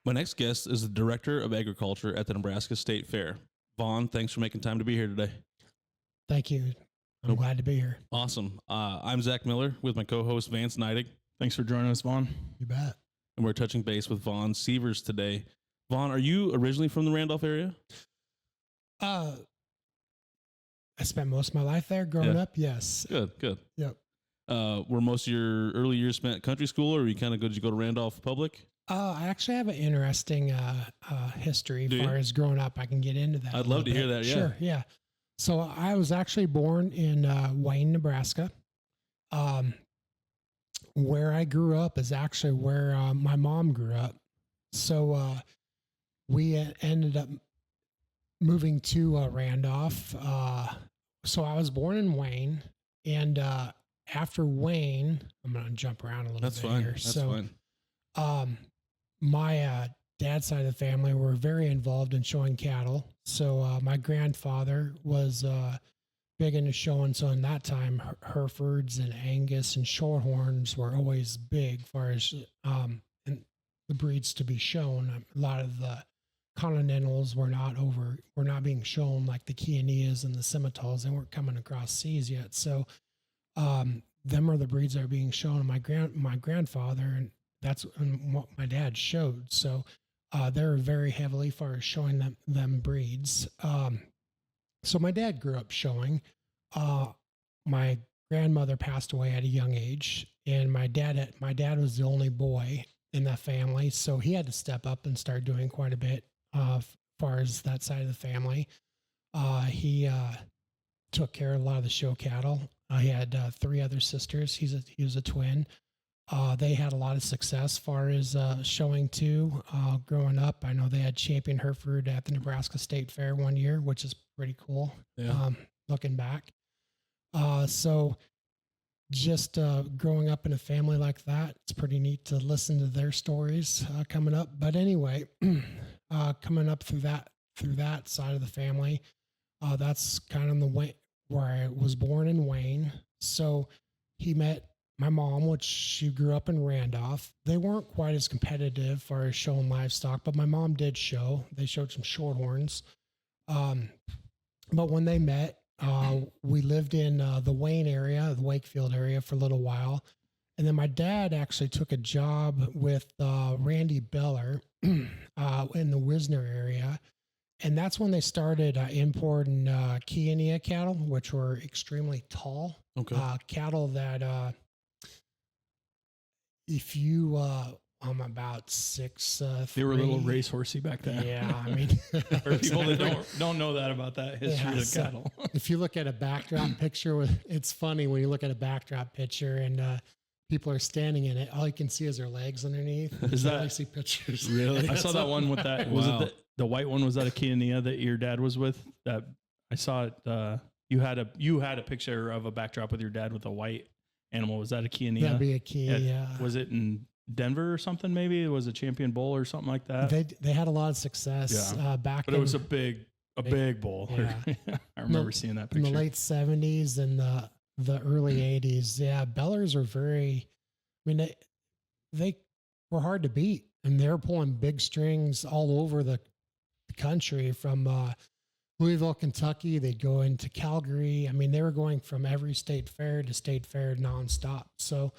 My next guest is the Director of Agriculture at the Nebraska State Fair. Vaughn, thanks for making time to be here today. Thank you. I'm glad to be here. Awesome. I'm Zach Miller with my co-host Vance Kole. Thanks for joining us, Vaughn. You bet. And we're touching base with Vaughn Sievers today. Vaughn, are you originally from the Randolph area? I spent most of my life there growing up. Yes. Good. Yep. Were most of your early years spent at country school, or did you go to Randolph Public? I actually have an interesting history as far as growing up. I can get into that. I'd love to hear that. Yeah. Sure. Yeah. So I was actually born in Wayne, Nebraska. Where I grew up is actually where my mom grew up. So we ended up moving to Randolph. So I was born in Wayne, and after Wayne, I'm going to jump around a little That's bit fine. here. That's so, fine. My dad's side of the family were very involved in showing cattle. So my grandfather was big into showing. So in that time, Herefords and Angus and Shorthorns were always big as far as and the breeds to be shown. A lot of the Continentals were not being shown, like the Chianeas and the Scimitals. They weren't coming across seas yet. So them are the breeds that are being shown. My grandfather, and that's what my dad showed. So they're very heavily far as showing them breeds. So my dad grew up showing. My grandmother passed away at a young age, and my dad was the only boy in that family, so he had to step up and start doing quite a bit as far as that side of the family. He took care of a lot of the show cattle. He had 3 other sisters. He was a twin. They had a lot of success as far as showing too. Growing up, I know they had champion Hereford at the Nebraska State Fair one year, which is pretty cool. Yeah. Looking back. So just growing up in a family like that, it's pretty neat to listen to their stories coming up. But anyway, coming up through that side of the family, that's kind of the way where I was born in Wayne. So he met my mom, which she grew up in Randolph. They weren't quite as competitive as far as showing livestock, but my mom did show. They showed some Shorthorns. But when they met, we lived in the Wayne area, the Wakefield area for a little while. And then my dad actually took a job with Randy Beller in the Wisner area. And that's when they started importing Chianea cattle, which were extremely tall. Okay. Cattle that if you, I'm about 6. They were a little racehorsey back then. Yeah, I mean, For people that don't know that about that history of cattle. If you look at a backdrop picture, it's funny when you look at a backdrop picture and people are standing in it. All you can see is their legs underneath. Is that? I see pictures? Really? I saw that one with that. Was Wow. it the white one? Was that a Chianea that your dad was with? That I saw it. You had a picture of a backdrop with your dad with a white animal. Was that a Chianea? That'd be a key. Yeah. Was it in Denver or something? Maybe it was a Champion Bull or something like that. They had a lot of success back. But it was a big bull. Yeah. I remember seeing that in picture. the late 70s and the early 80s. Yeah, Bellers are very. I mean, they were hard to beat, and they're pulling big strings all over the country from Louisville, Kentucky. They'd go into Calgary. I mean, they were going from every state fair to state fair nonstop. So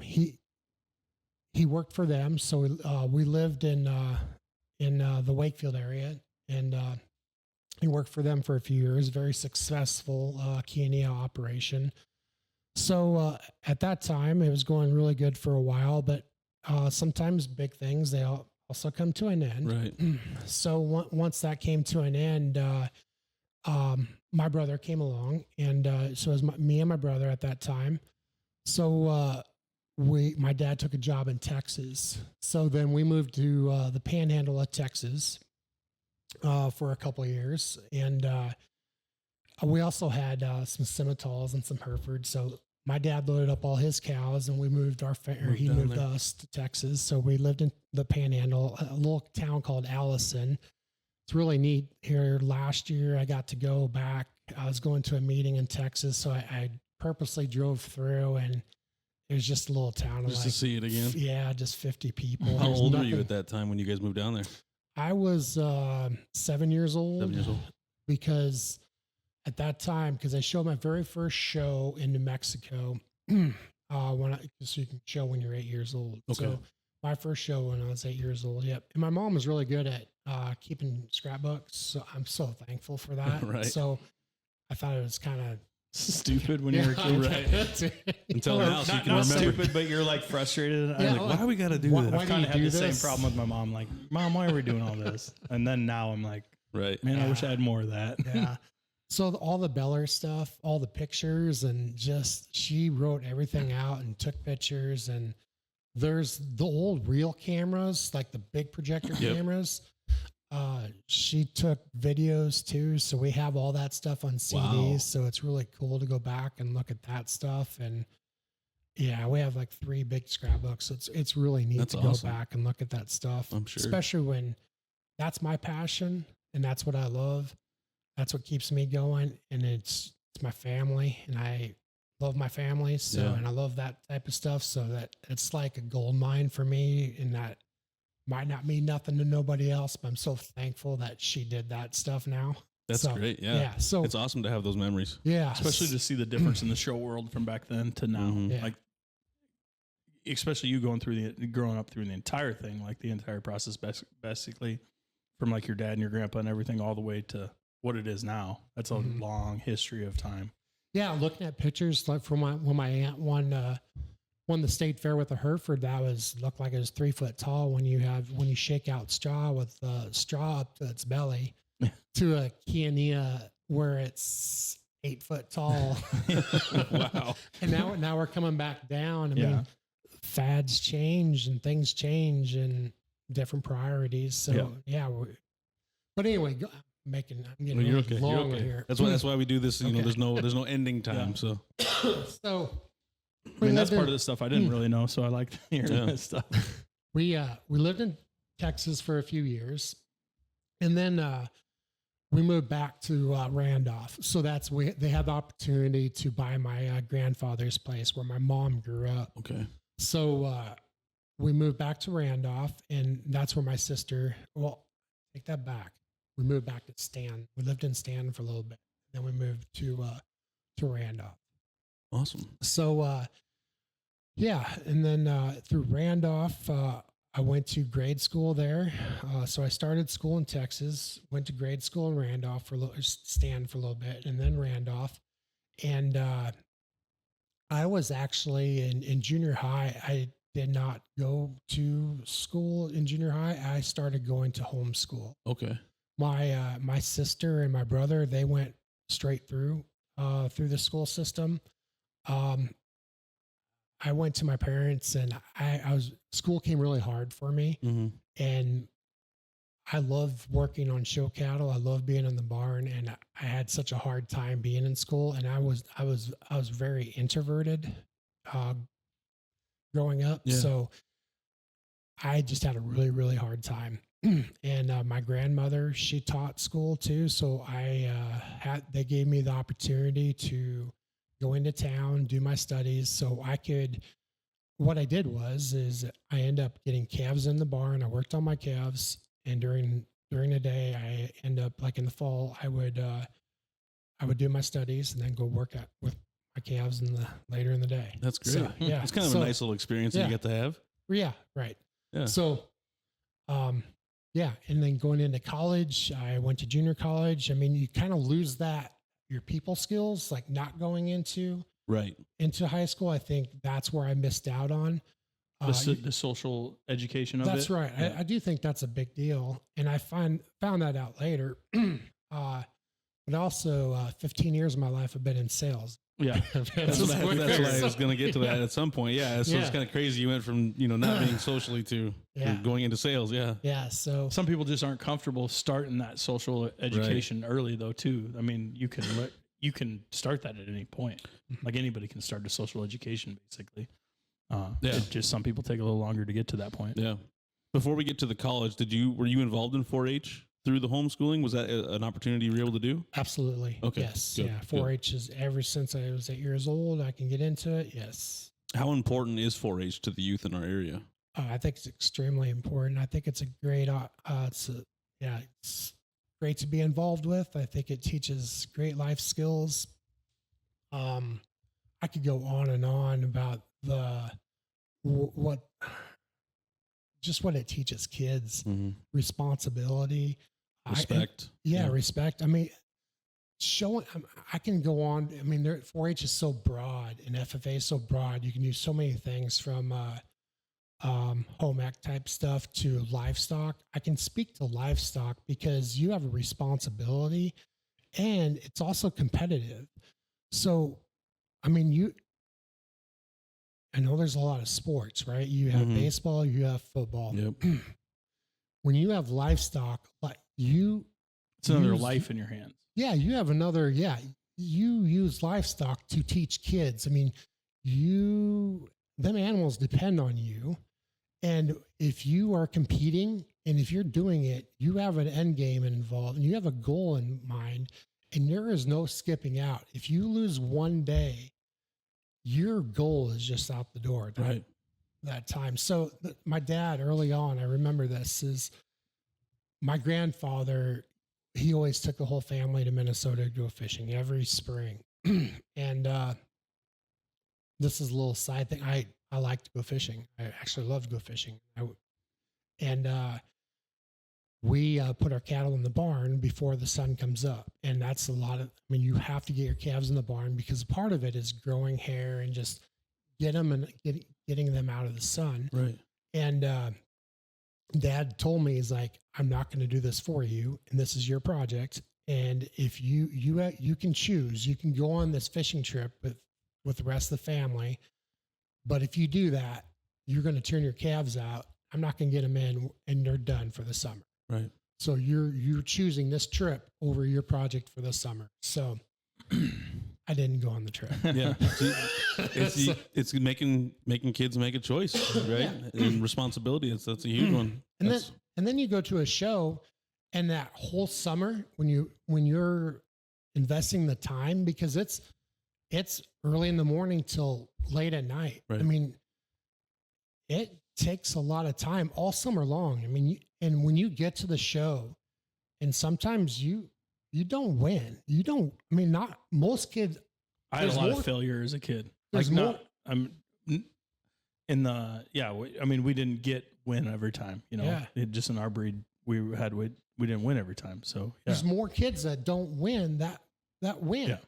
he worked for them. So we lived in the Wakefield area, and he worked for them for a few years. Very successful Chianea operation. So at that time, it was going really good for a while, but sometimes big things, they also come to an end. Right. So once that came to an end, my brother came along, and so it was me and my brother at that time. So my dad took a job in Texas. So then we moved to the Panhandle of Texas for a couple of years, and we also had some Scimitals and some Herefords. So my dad loaded up all his cows, and we moved he moved us to Texas. So we lived in the Panhandle, a little town called Allison. It's really neat here. Last year, I got to go back. I was going to a meeting in Texas, so I purposely drove through, and It was just a little town. Just to see it again. Yeah, just 50 people. How There's old were nothing. you at that time when you guys moved down there? I was 7 years old. 7 years old. Because at that time, because I showed my very first show in New Mexico, so you can show when you're 8 years old. Okay. So my first show when I was 8 years old. Yep. And my mom was really good at keeping scrapbooks. So I'm so thankful for that. Right. So I thought it was kind of Stupid when you were a kid. Right. Until now, so you Not, can not remember. stupid, but you're like frustrated. Yeah, I'm like, Why do we got to do why- this? why I've do kind you of had do the same this? problem with my mom. Like, Mom, why are we doing all this? And then now I'm like, Right. man, I wish I Yeah. had more of that. Yeah. So all the Beller stuff, all the pictures, and just she wrote everything out and took pictures. And there's the old reel cameras, like the big projector Yep. cameras. She took videos too, so we have all that stuff on CDs. Wow. So it's really cool to go back and look at that stuff. And yeah, we have like 3 big scrapbooks. It's really neat That's to awesome. go back and look at that stuff. I'm sure. Especially when that's my passion and that's what I love. That's what keeps me going. And it's my family, and I love my family. So, Yeah. and I love that type of stuff. So that it's like a gold mine for me, and that might not mean nothing to nobody else, but I'm so thankful that she did that stuff now. That's So, great. Yeah. So It's awesome to have those memories. yeah, Especially to see the difference in the show world from back then to now. Mhm. Yeah. Like, especially you growing up through the entire thing, like the entire process, basically from like your dad and your grandpa and everything all the way to what it is now. That's a Mhm. long history of time. yeah, looking at pictures like from when my aunt won the state fair with a Hereford, that looked like it was 3 foot tall. When you shake out straw with straw up to its belly, to a Kiania where it's 8 foot tall. Wow. And now we're coming back down. I Yeah. mean, fads change and things change and different priorities. So but anyway, I'm getting No, you're really okay. You're long okay. here. That's why we do this. You know, Okay. there's no ending time. Yeah. So So I mean, that's part of the stuff I didn't really know. So I like hearing Yeah. that stuff. we lived in Texas for a few years, and then we moved back to Randolph. So they had the opportunity to buy my grandfather's place where my mom grew up. okay. So we moved back to Randolph, and that's where my sister. Well, take that back. We moved back to Stan. We lived in Stan for a little bit. Then we moved to Randolph. Awesome. So and then through Randolph, I went to grade school there. So I started school in Texas, went to grade school in Randolph Stan for a little bit, and then Randolph. And I was actually in junior high. I did not go to school in junior high. I started going to homeschool. Okay. My sister and my brother, they went straight through the school system. I went to my parents, and school came really hard for me, Mm-hmm. and I love working on show cattle. I love being in the barn, and I had such a hard time being in school, and I was very introverted growing up. Yeah. So I just had a really, really hard time. And my grandmother, she taught school too. So they gave me the opportunity to go into town, do my studies. So what I did is I ended up getting calves in the barn. I worked on my calves, and during the day, I end up, like in the fall, I would do my studies and then go work with my calves later in the day. That's great. So, yeah. It's kind of a nice little experience that yeah. you get to have. Yeah, right. Yeah. So, and then going into college, I went to junior college. I mean, you kind of lose your people skills, like not going into Right. high school. I think that's where I missed out on. The social education of it. That's right. Yeah. I do think that's a big deal. And I found that out later. But also 15 years of my life have been in sales. Yeah. That's why I was going to get to that at some point. Yeah. So it's kind of crazy. You went from, not being socially to going into sales. Yeah. Yeah. So Some people just aren't comfortable starting that social education early, though. Too. I mean, you can start that at any point. Like anybody can start a social education, basically. Just some people take a little longer to get to that point. Yeah. Before we get to the college, were you involved in 4-H through the homeschooling? Was that an opportunity you were able to do? absolutely. Okay, Yes. good, Yeah. good. 4-H is ever since I was 8 years old. I can get into it. Yes. How important is 4-H to the youth in our area? I think it's extremely important. I think it's a great, it's great to be involved with. I think it teaches great life skills. I could go on and on about what it teaches kids, responsibility, respect. Respect. I mean, I can go on. I mean, 4-H is so broad and FFA is so broad. You can do so many things from home ec type stuff to livestock. I can speak to livestock because you have a responsibility and it's also competitive. So, I mean, I know there's a lot of sports, right? You have baseball, you have football. Yep. When you have livestock, it's another life in your hands. Yeah, you have another. Yeah, you use livestock to teach kids. I mean, them animals depend on you, and if you are competing and if you're doing it, you have an end game involved and you have a goal in mind, and there is no skipping out. If you lose one day, your goal is just out the door. That time. So my dad, early on, I remember this, is my grandfather. He always took the whole family to Minnesota to go fishing every spring. And this is a little side thing. I like to go fishing. I actually love to go fishing. We put our cattle in the barn before the sun comes up. And that's you have to get your calves in the barn because part of it is growing hair and just getting them out of the sun. Right. And Dad told me, he's like, I'm not going to do this for you, and this is your project. And if you can choose, you can go on this fishing trip with the rest of the family. But if you do that, you're going to turn your calves out. I'm not going to get them in, and they're done for the summer. Right. So you're choosing this trip over your project for the summer. So I didn't go on the trip. Yeah. It's making kids make a choice, right? Yeah. And responsibility. That's a huge one. And then you go to a show, and that whole summer when you're investing the time, because it's early in the morning till late at night. Right. I mean, it takes a lot of time all summer long. I mean, and when you get to the show, and sometimes you don't win. Not most kids. I had a lot of failure as a kid. We didn't win every time, just in our breed, we didn't win every time. So there's more kids that don't win that win. Yeah.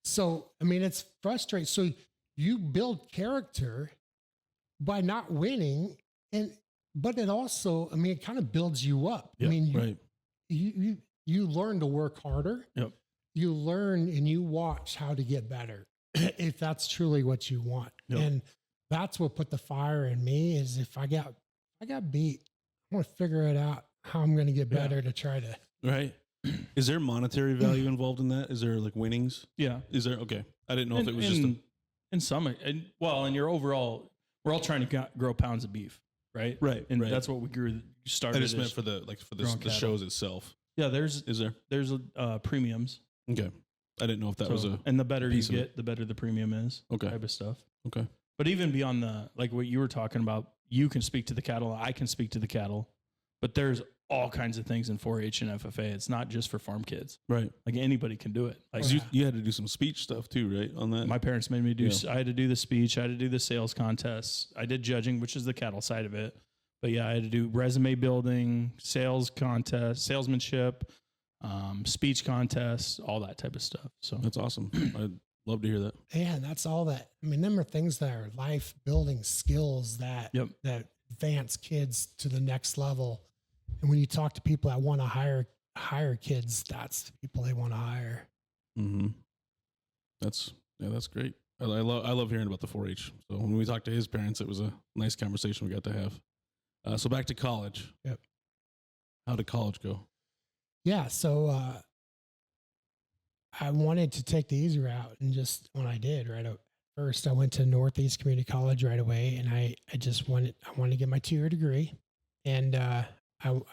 So, I mean, it's frustrating. So you build character by not winning, but it also, it kind of builds you up. Yep, you learn to work harder. Yep. You learn and you watch how to get better if that's truly what you want. Yep. And that's what put the fire in me, is if I got beat, I want to figure it out how I'm going to get better to try to. Right. Is there monetary value involved in that? Is there like winnings? Yeah. Is there? Okay. I didn't know if it was just in some, and your overall, we're all trying to grow pounds of beef, right? Right. And that's what we started. I just meant for the shows itself. Yeah. There's premiums. Okay. I didn't know if that was and the better you get, the better the premium is. Okay. Type of stuff. Okay. But even beyond like what you were talking about, you can speak to the cattle. I can speak to the cattle, but there's all kinds of things in 4-H and FFA. It's not just for farm kids. Right. Like anybody can do it. Like you had to do some speech stuff too, right? On that. My parents made me do, I had to do the speech. I had to do the sales contests. I did judging, which is the cattle side of it. But yeah, I had to do resume building, sales contest, salesmanship, speech contests, all that type of stuff. So that's awesome. I'd love to hear that. Yeah, that's all that. Them are things that are life building skills that advance kids to the next level. And when you talk to people that want to hire kids, that's the people they want to hire. Mm-hmm. That's great. I love hearing about the 4-H. So when we talked to his parents, it was a nice conversation we got to have. So back to college. Yep. How did college go? Yeah. So I wanted to take the easy route, and just when I did, right at first, I went to Northeast Community College right away, and I wanted to get my 2-year degree, and I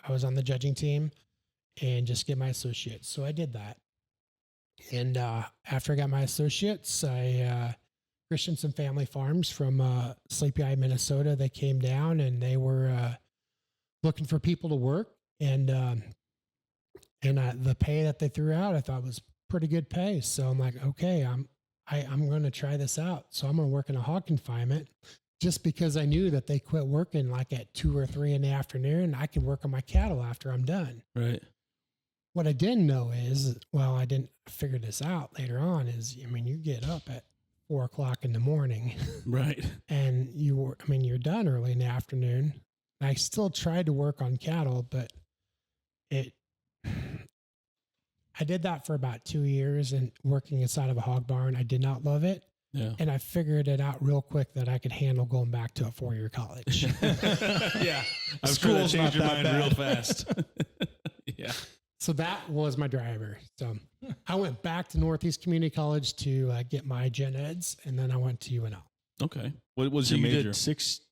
was on the judging team and just get my associates. So I did that. And after I got my associates, I Christensen Family Farms from Sleepy Eye, Minnesota. They came down and they were looking for people to work, and the pay that they threw out, I thought was pretty good pay. So I'm like, okay, I'm going to try this out. So I'm going to work in a hog confinement, just because I knew that they quit working like at 2 or 3 in the afternoon. I can work on my cattle after I'm done. Right. What I didn't know is, well, I didn't figure this out later on, is, I mean, you get up at 4 o'clock in the morning. Right. And you're done early in the afternoon. I still tried to work on cattle, but I did that for about 2 years, and working inside of a hog barn, I did not love it. Yeah. And I figured it out real quick that I could handle going back to a 4-year college. Yeah. I'm sure that changed your mind real fast. Yeah. So that was my driver. So I went back to Northeast Community College to get my gen eds, and then I went to UNL. Okay. What was So your you major? did six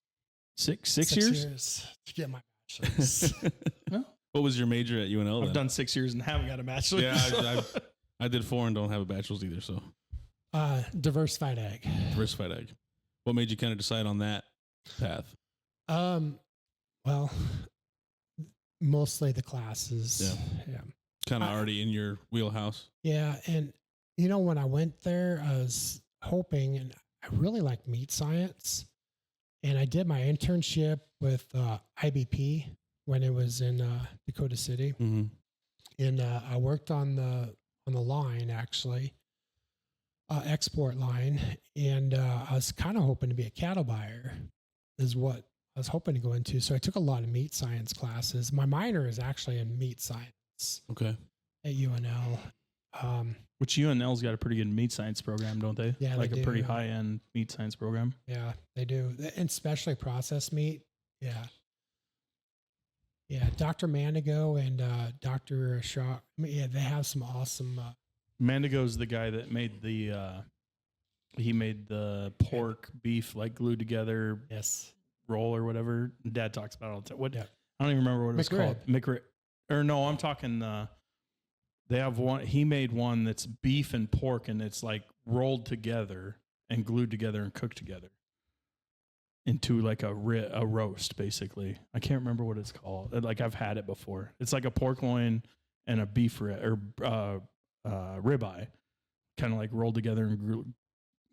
years? To get my bachelor's. What was your major at UNL then? I've done 6 years and haven't got a bachelor's. Yeah, I did 4 and don't have a bachelor's either. So Diversified ag. diversified ag. What made you kind of decide on that path? Well, mostly the classes. Yeah. Kind of already in your wheelhouse. Yeah. And, when I went there, I was hoping, and I really liked meat science. And I did my internship with IBP when it was in Dakota City. Mm-hmm. And I worked on the line, actually, export line. And I was kind of hoping to be a cattle buyer, is what I was hoping to go into. So I took a lot of meat science classes. My minor is actually in meat science. Okay. At UNL. Which UNL's got a pretty good meat science program, don't they? Yeah, like they a pretty do. high-end meat science program. Yeah, they do. And especially processed meat. Yeah. Yeah, Dr. Mandigo and Dr. Shaw. They have some awesome. Mandigo's the guy that made he made the pork beef like glued together roll or whatever. Dad talks about it all the time. Yeah. I don't even remember what it was called. McRib. Or no, I'm talking. They have one. He made one that's beef and pork, and it's like rolled together and glued together and cooked together into like a roast, basically. I can't remember what it's called. Like, I've had it before. It's like a pork loin and a beef ribeye, kind of like rolled together and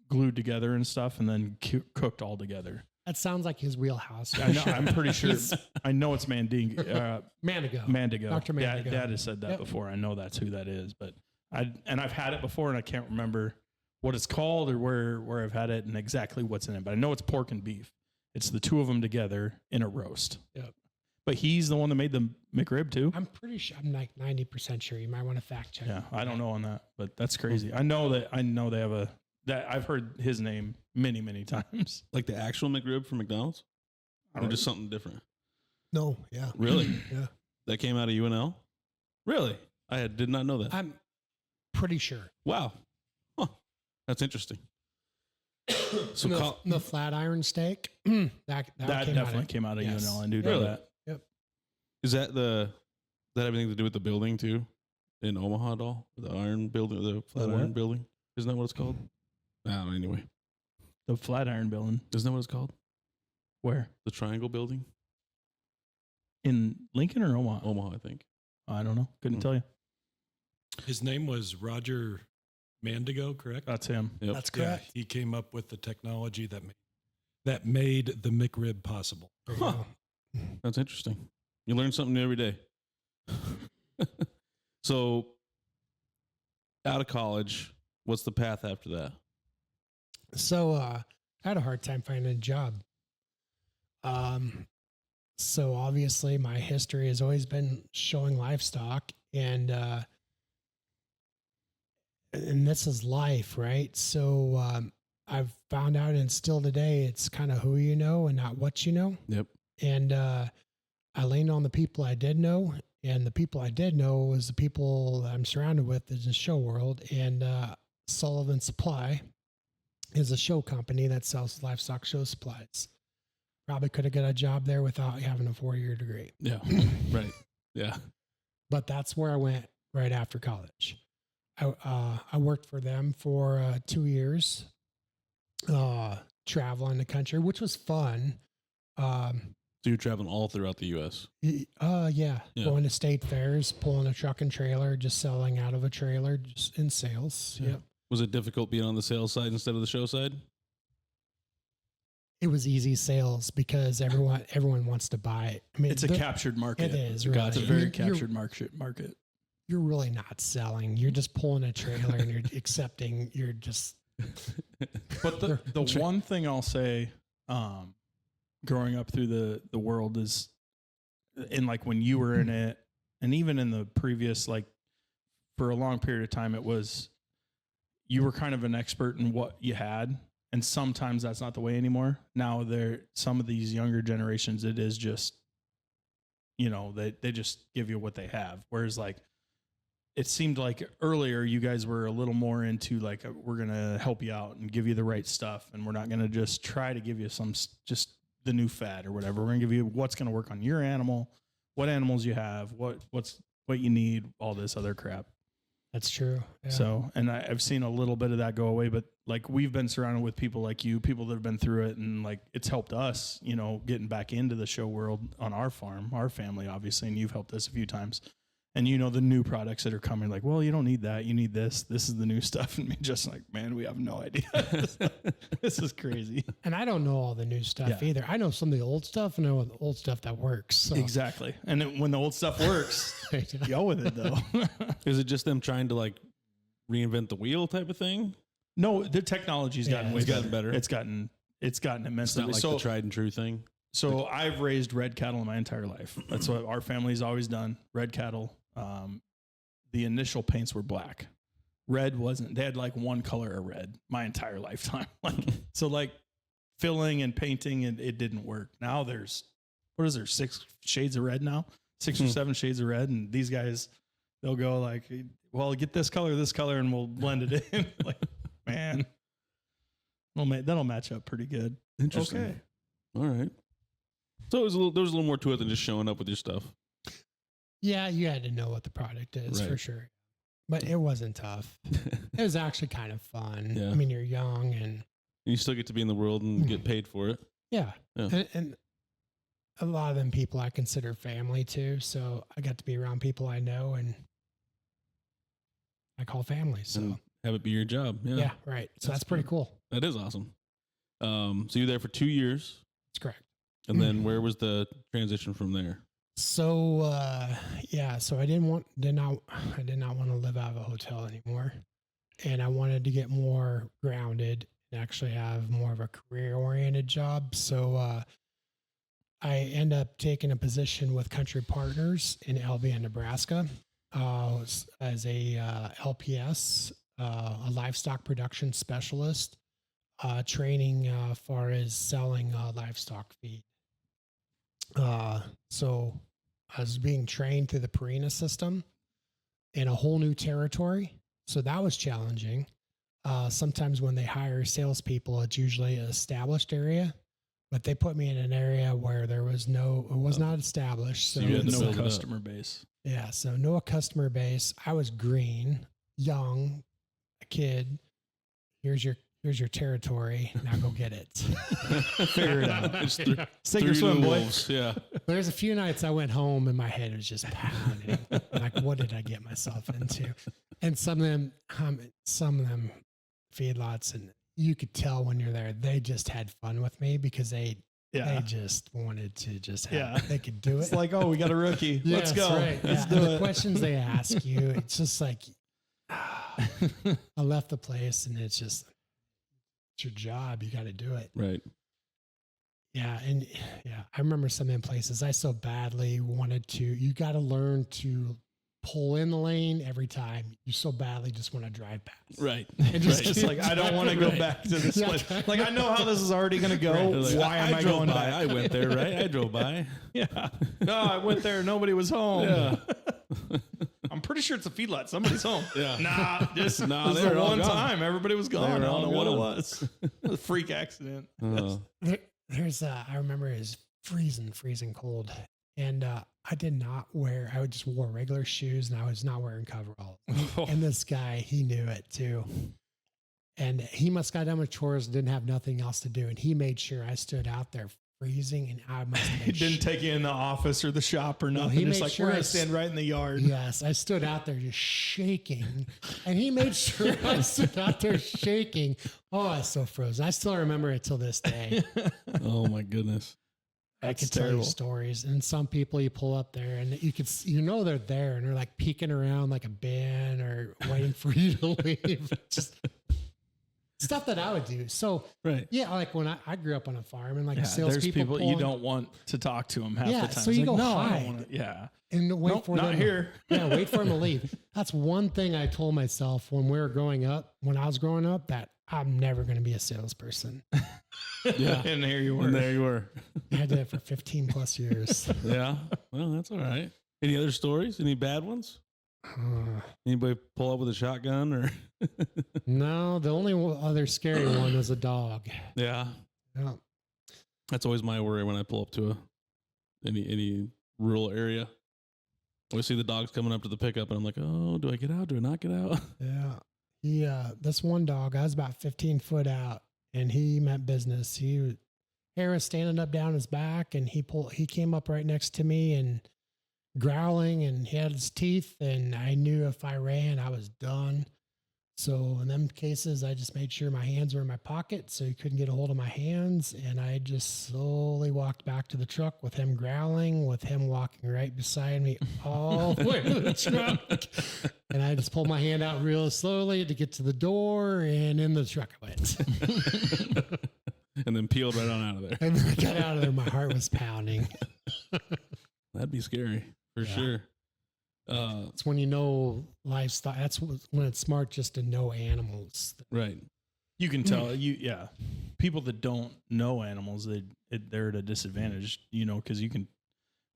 glued together and stuff, and then cooked all together. That sounds like his wheelhouse. I know. I'm pretty sure. I know it's Mandigo. Mandigo. Dr. Mandigo. Dad has said that before. I know that's who that is, but I've had it before, and I can't remember what it's called or where I've had it and exactly what's in it. But I know it's pork and beef. It's the two of them together in a roast. Yep. But he's the one that made the McRib too. I'm pretty sure. I'm like 90% sure. You might want to fact check. Yeah, I don't know on that, but that's crazy. I know they have that I've heard his name many, many times. Like the actual McRib from McDonald's? Or just something different? No, yeah. Really? Yeah. That came out of UNL? Really? I did not know that. I'm pretty sure. Wow. Huh. That's interesting. So the flat iron steak, that definitely came out of UNL. I do know that. Yep. Is that have anything to do with the building too? In Omaha at all? The iron building, the flat iron building? Isn't that what it's called? Anyway. The Flatiron Building. Isn't that what it's called? Where? The Triangle Building? In Lincoln or Omaha? Omaha, I think. I don't know. Couldn't tell you. His name was Roger Mandigo, correct? That's him. Yep. That's correct. Yeah, he came up with the technology that made the McRib possible. Huh. That's interesting. You learn something new every day. So, out of college, what's the path after that? So I had a hard time finding a job. So obviously my history has always been showing livestock, and this is life, right? So I've found out, and still today, it's kind of who you know and not what you know. Yep. And I leaned on the people I did know, and the people I did know was the people that I'm surrounded with in the show world. And Sullivan Supply is a show company that sells livestock show supplies. Probably could have got a job there without having a 4-year degree. Yeah. Right. Yeah. But that's where I went right after college. I worked for them for 2 years. traveling the country, which was fun. So you're traveling all throughout the U.S. Yeah, going to state fairs, pulling a truck and trailer, just selling out of a trailer, just in sales. Yeah. Yep. Was it difficult being on the sales side instead of the show side? It was easy sales because everyone wants to buy it. I mean, it's a captured market. It is. Really. Really. It's a very captured market. You're really not selling. You're just pulling a trailer and you're accepting. You're just. But the one thing I'll say, growing up through the world is, in like when you were in it, and even in the previous, like for a long period of time, it was, you were kind of an expert in what you had. And sometimes that's not the way anymore. Now some of these younger generations, it is just, they just give you what they have. Whereas like, it seemed like earlier you guys were a little more into like, we're going to help you out and give you the right stuff. And we're not going to just try to give you just the new fad or whatever. We're going to give you what's going to work on your animal, what animals you have, what you need, all this other crap. That's true. Yeah. So, and I've seen a little bit of that go away, but like we've been surrounded with people like you, people that have been through it, and like it's helped us, getting back into the show world on our farm, our family, obviously, and you've helped us a few times. And the new products that are coming, like, well, you don't need that. You need this. This is the new stuff. And me just like, man, we have no idea. This is crazy. And I don't know all the new stuff either. I know some of the old stuff and I know the old stuff that works. So. Exactly. And then when the old stuff works, go with it though. Is it just them trying to like reinvent the wheel type of thing? No, the technology's gotten way better. It's gotten immensely. It's not like the tried and true thing. So I've raised red cattle my entire life. That's what our family's always done. Red cattle. The initial paints were black. Red wasn't. They had like one color of red my entire lifetime. So filling and painting, it didn't work. Now there's, what is there, 6 shades of red now? 6 or 7 shades of red. And these guys, they'll go like, well, get this color, and we'll blend it in. Like, man, that'll match up pretty good. Interesting. Okay. All right. So there was a little more to it than just showing up with your stuff. Yeah, you had to know what the product is for sure. But it wasn't tough. It was actually kind of fun. Yeah. I mean, you're young and you still get to be in the world and get paid for it. Yeah. And a lot of them people I consider family too. So I got to be around people I know and I call family. So and have it be your job. Yeah, right. So that's pretty cool. That is awesome. So you're there for 2 years. That's correct. And then where was the transition from there? So so I did not want to live out of a hotel anymore, and I wanted to get more grounded and actually have more of a career oriented job. So I end up taking a position with Country Partners in Albion, Nebraska, as a LPS, a livestock production specialist, training as far as selling livestock feed. So I was being trained through the Purina system in a whole new territory. So that was challenging. Sometimes when they hire salespeople, it's usually an established area, but they put me in an area where it was not established. So you had no customer base. Yeah. So no customer base. I was green, young, a kid. Here's your territory. Now go get it. Figure it out. Sink or swim, boys. Yeah. There's a few nights I went home and my head was just pounding. Like, what did I get myself into? And some of them feedlots, and you could tell when you're there, they just had fun with me because they just wanted to just have, they could do it. It's like, oh, we got a rookie. Let's go. Right. Let's do it. The it. questions they ask you, it's just like, I left the place and it's just, it's your job. You got to do it. Right. Yeah. And I remember some in places I so badly wanted to, you got to learn to pull in the lane every time. You so badly just want to drive past. Right. And Just like, I don't want to go back to this place. Like, I know how this is already going to go. Right. Like, why am I going by? back? I went there, right? I drove by. Yeah. No, I went there. Nobody was home. Yeah. I'm pretty sure it's a feedlot. Somebody's home. Yeah. Nah, this was the one time everybody was gone. I don't know what it was. It was a freak accident. There's I remember it was freezing cold. And I just wore regular shoes and I was not wearing coveralls. And this guy, he knew it too. And he must got done with chores and didn't have nothing else to do. And he made sure I stood out there freezing, and I must He didn't take you in the office or the shop or nothing. he Just made like, sure we're I going to stand right in the yard. Yes, I stood out there just shaking. And he made sure I stood out there shaking. Oh, I was so frozen. I still remember it till this day. Oh my goodness. I That's could tell you terrible. stories. And some people you pull up there and you could, they're there and they're like peeking around like a bin or waiting for you to leave. Just stuff that I would do. So Right. yeah, like when I grew up on a farm and like Yeah, sales there's people pulling, you don't want to talk to them half Yeah, the time. so It's you like, go no, I hide. don't want to. Yeah. and wait Nope, for not them. here. Yeah, wait for them to leave. That's one thing I told myself when we were growing up, when I was growing up, that I'm never going to be a salesperson. Yeah. And there you were. And there you were. I did it for 15 plus years. Yeah. Well, that's all right. Any other stories? Any bad ones? Anybody pull up with a shotgun or? No, the only other scary one was a dog. Yeah. Yeah. That's always my worry when I pull up to any rural area. I see the dogs coming up to the pickup and I'm like, oh, do I get out? Do I not get out? Yeah. This one dog, I was about 15 foot out and he meant business. Hair was standing up down his back and he came up right next to me and growling, and he had his teeth, and I knew if I ran, I was done. So in them cases, I just made sure my hands were in my pocket so he couldn't get a hold of my hands. And I just slowly walked back to the truck with him growling, with him walking right beside me all the way to the truck. And I just pulled my hand out real slowly to get to the door, and in the truck I went. And then peeled right on out of there. And when I got out of there, my heart was pounding. That'd be scary for sure. It's when you know livestock. That's when it's smart just to know animals. Right. You can tell people that don't know animals, they're at a disadvantage, because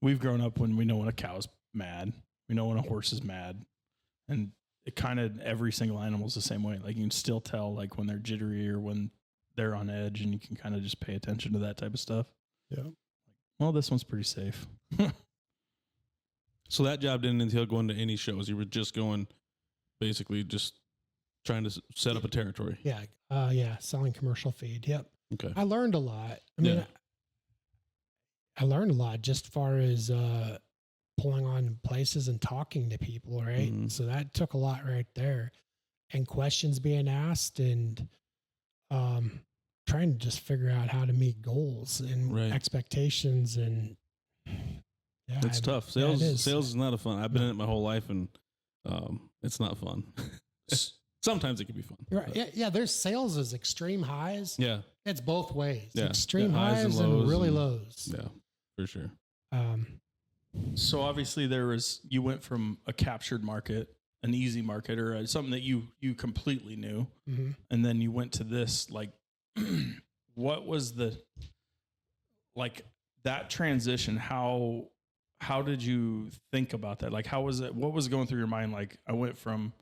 we've grown up when we know when a cow's mad, we know when a horse is mad, and it kind of, every single animal's the same way. Like you can still tell like when they're jittery or when they're on edge, and you can kind of just pay attention to that type of stuff. Yeah. Well, this one's pretty safe. So that job didn't entail going to any shows. You were just going, basically just trying to set up a territory. Yeah. Selling commercial feed. Yep. Okay. I learned a lot. I mean, I learned a lot just as far as pulling on places and talking to people, right? Mhm. So that took a lot right there. And questions being asked and trying to just figure out how to meet goals and expectations. And it's tough. Sales is not a fun. I've been in it my whole life, and it's not fun. Sometimes it can be fun. Right. Yeah. There's sales is extreme highs. Yeah. It's both ways. Yeah. Extreme Highs highs and and lows really and- lows. Yeah, for sure. So obviously you went from a captured market, an easy market, or something that you completely knew. Mm-hmm. And then you went to this, like, what was that transition? How did you think about that? Like, how was it? What was going through your mind? Like, I went from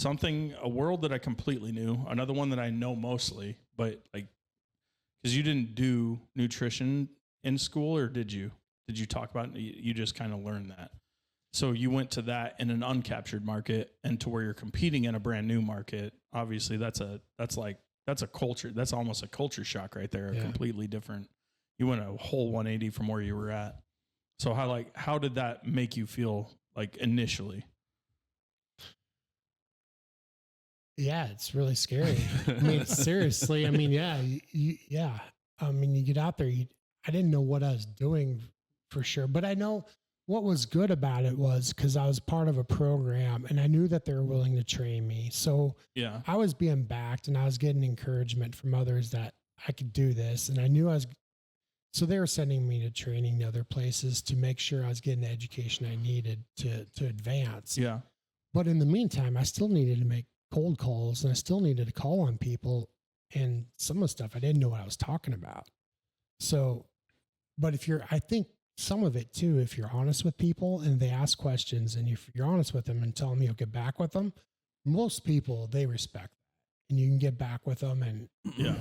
a world that I completely knew, another one that I know mostly, but like, because you didn't do nutrition in school, or did you? Did you talk about it? You just kind of learned that. So you went to that in an uncaptured market, and to where you're competing in a brand new market. Obviously, that's a culture. That's almost a culture shock right there. Yeah. A completely different. You went a whole 180 from where you were at. So how did that make you feel like initially? Yeah, it's really scary. I mean, seriously. I mean, yeah. I mean, you get out there. I didn't know what I was doing for sure, but I know what was good about it was because I was part of a program, and I knew that they were willing to train me. So Yeah. I was being backed, and I was getting encouragement from others that I could do this, and I knew I was. So they were sending me to training to other places to make sure I was getting the education I needed to advance. Yeah. But in the meantime, I still needed to make cold calls, and I still needed to call on people, and some of the stuff I didn't know what I was talking about. So, but I think some of it too, if you're honest with people and they ask questions and if you're honest with them and tell them you'll get back with them, most people, they respect that, and you can get back with them. And Yeah.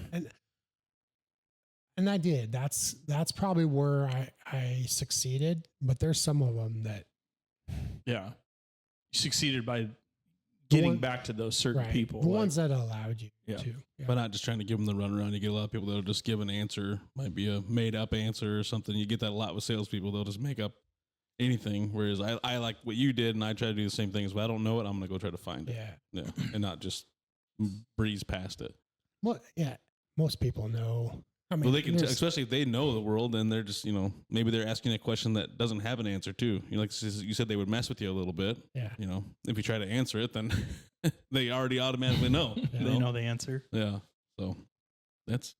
And I did. That's probably where I succeeded, but there's some of them that. Yeah. You succeeded by getting back to those certain right, people. the ones that allowed you to. Yeah. But not just trying to give them the runaround. You get a lot of people that'll just give an answer, might be a made up answer or something. You get that a lot with salespeople. They'll just make up anything. Whereas I like what you did, and I try to do the same thing. If I don't know it, I'm going to go try to find it. Yeah. And not just breeze past it. Well, yeah, most people know. I mean, well, they can, especially if they know the world, and they're just, maybe they're asking a question that doesn't have an answer too. Like you said, they would mess with you a little bit. Yeah. If you try to answer it, then they already automatically know. Yeah. They know the answer. Yeah. So that's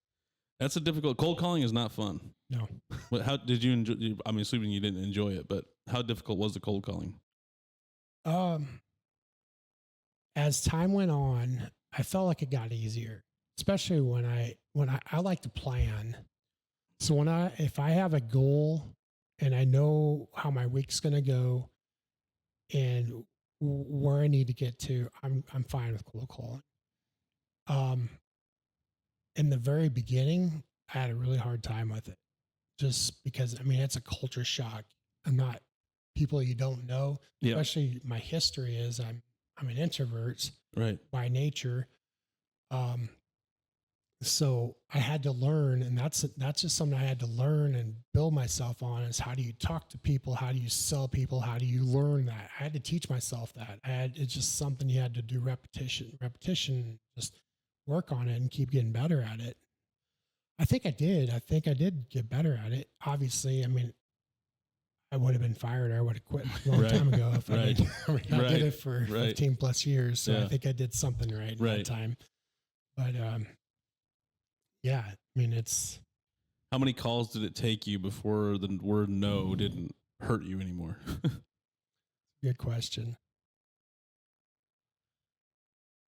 a difficult. Cold calling is not fun. No. But how did you enjoy? I'm assuming you didn't enjoy it, but how difficult was the cold calling? As time went on, I felt like it got easier, especially when I like to plan. So if I have a goal and I know how my week's going to go and where I need to get to, I'm fine with cold calling. In the very beginning, I had a really hard time with it, just because it's a culture shock. I'm not people you don't know, especially my history is I'm an introvert by nature. So I had to learn, and that's just something I had to learn and build myself on, is how do you talk to people? How do you sell people? How do you learn that? I had to teach myself that. It's just something you had to do repetition, just work on it and keep getting better at it. I think I did get better at it. Obviously, I would have been fired, or I would have quit a long time ago if I did. I did it for 15 plus years. So I think I did something right at that time. But, yeah, it's. How many calls did it take you before the word no didn't hurt you anymore? Good question.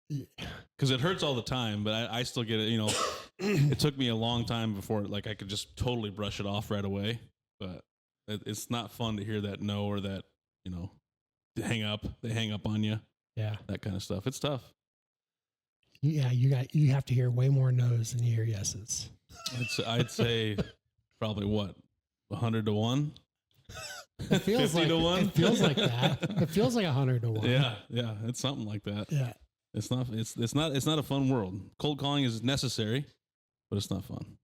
Because it hurts all the time, but I still get it. It took me a long time before I could just totally brush it off right away. But it's not fun to hear that no, or that, they hang up on you. Yeah. That kind of stuff. It's tough. Yeah. You have to hear way more no's than you hear yeses. I'd say probably 100 to 1. It feels 50 to 1. It feels like that. It feels like 100 to 1. Yeah. Yeah. It's something like that. Yeah. It's not a fun world. Cold calling is necessary, but it's not fun.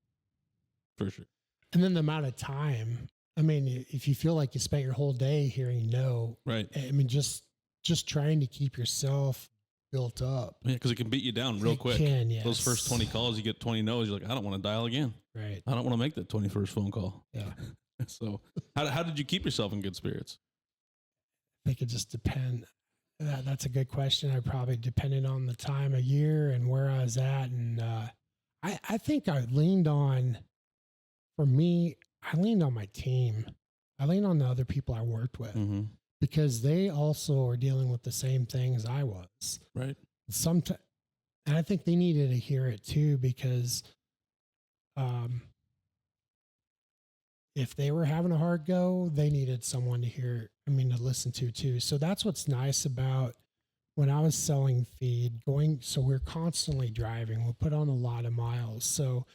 For sure. And then the amount of time, if you feel like you spent your whole day hearing no, right. Just trying to keep yourself built up. Yeah, because it can beat you down real quick. Yes. Those first 20 calls, you get 20 no's. You're like, I don't want to dial again. Right. I don't want to make that 21st phone call. Yeah. So how did you keep yourself in good spirits? I think it just depends. That's a good question. I probably depended on the time of year and where I was at. And I think I leaned on my team. I leaned on the other people I worked with, because they also are dealing with the same things I was. Right. Sometimes, and I think they needed to hear it too, because if they were having a hard go, they needed someone to hear, to listen to too. So that's what's nice about when I was selling feed so we're constantly driving, we put on a lot of miles. So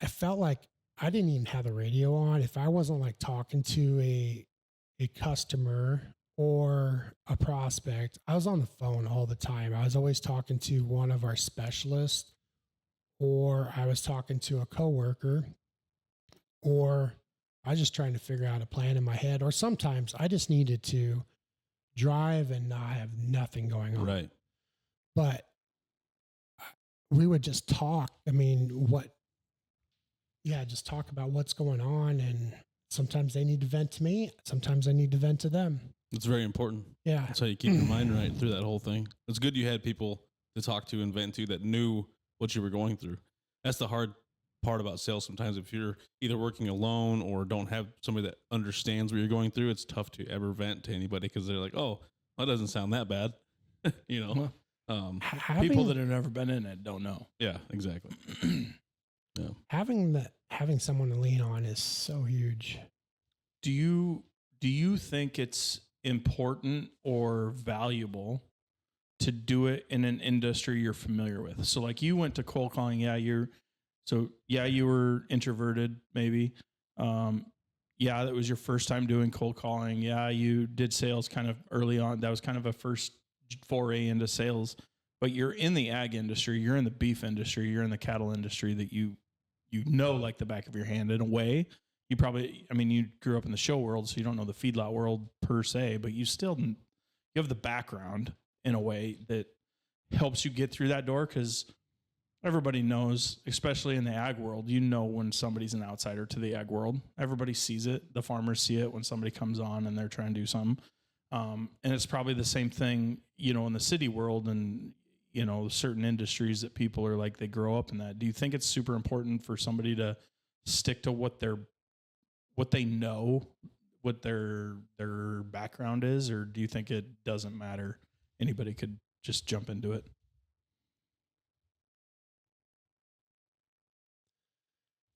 I felt like I didn't even have the radio on. If I wasn't talking to a customer or a prospect, I was on the phone all the time. I was always talking to one of our specialists, or I was talking to a coworker, or I was just trying to figure out a plan in my head, or sometimes I just needed to drive and not have nothing going on. Right. But we would just talk. Just talk about what's going on. And sometimes they need to vent to me. Sometimes I need to vent to them. It's very important. Yeah. That's how you keep your mind right through that whole thing. It's good you had people to talk to and vent to that knew what you were going through. That's the hard part about sales. Sometimes if you're either working alone or don't have somebody that understands what you're going through, it's tough to ever vent to anybody, because they're like, oh, that doesn't sound that bad. People that have never been in it don't know. Yeah, exactly. Yeah. Having someone to lean on is so huge. Do you think it's important or valuable to do it in an industry you're familiar with? So you went to cold calling. You were introverted maybe. That was your first time doing cold calling. Yeah, you did sales kind of early on. That was kind of a first foray into sales, but you're in the ag industry, you're in the beef industry, you're in the cattle industry that you know like the back of your hand in a way. You probably, I mean, you grew up in the show world, so you don't know the feedlot world per se, but you have the background in a way that helps you get through that door, because everybody knows, especially in the ag world, you know when somebody's an outsider to the ag world. Everybody sees it. The farmers see it when somebody comes on and they're trying to do something. And it's probably the same thing, you know, in the city world and, you know, certain industries that people are like, they grow up in that. Do you think it's super important for somebody to stick to what they know, what their background is, or do you think it doesn't matter? Anybody could just jump into it.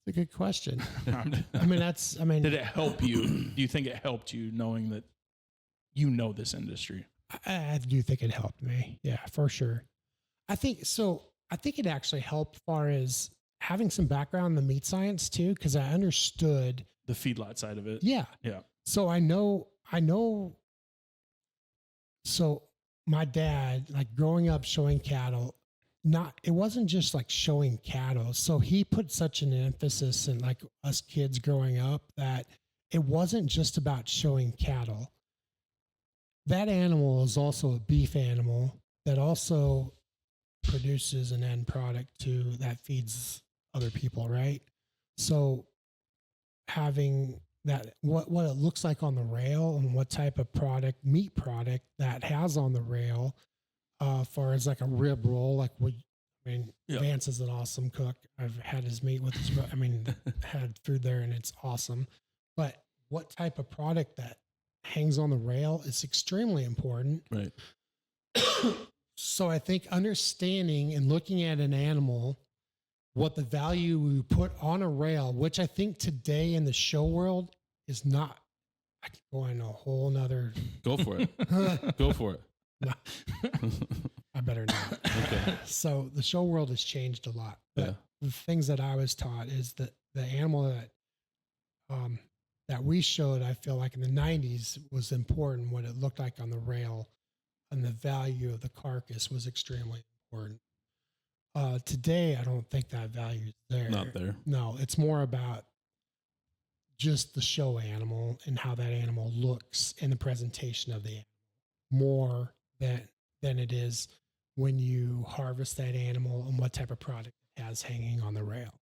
It's a good question. Did it help you? Do you think it helped you knowing that you know this industry? I do think it helped me. Yeah, for sure. I think so. I think it actually helped far as having some background in the meat science too, because I understood the feedlot side of it. Yeah. Yeah. So I know. So my dad, like growing up showing cattle, it wasn't just like showing cattle. So he put such an emphasis in like us kids growing up that it wasn't just about showing cattle. That animal is also a beef animal that also produces an end product that feeds other people, right? So having that, what it looks like on the rail and what type of meat product that has on the rail, far as like a rib roll, Vance is an awesome cook. I've had his meat with his, had food there and it's awesome. But what type of product that hangs on the rail is extremely important. Right. So I think understanding and looking at an animal, what the value we put on a rail, which I think today in the show world is not, I could go in a whole nother. Go for it. Go for it. No, I better not. Okay. So the show world has changed a lot. But the things that I was taught is that the animal that we showed, I feel like in the 90s was important. What it looked like on the rail and the value of the carcass was extremely important. Today, I don't think that value is there. Not there. No, it's more about just the show animal and how that animal looks in the presentation of the animal, more than it is when you harvest that animal and what type of product it has hanging on the rail.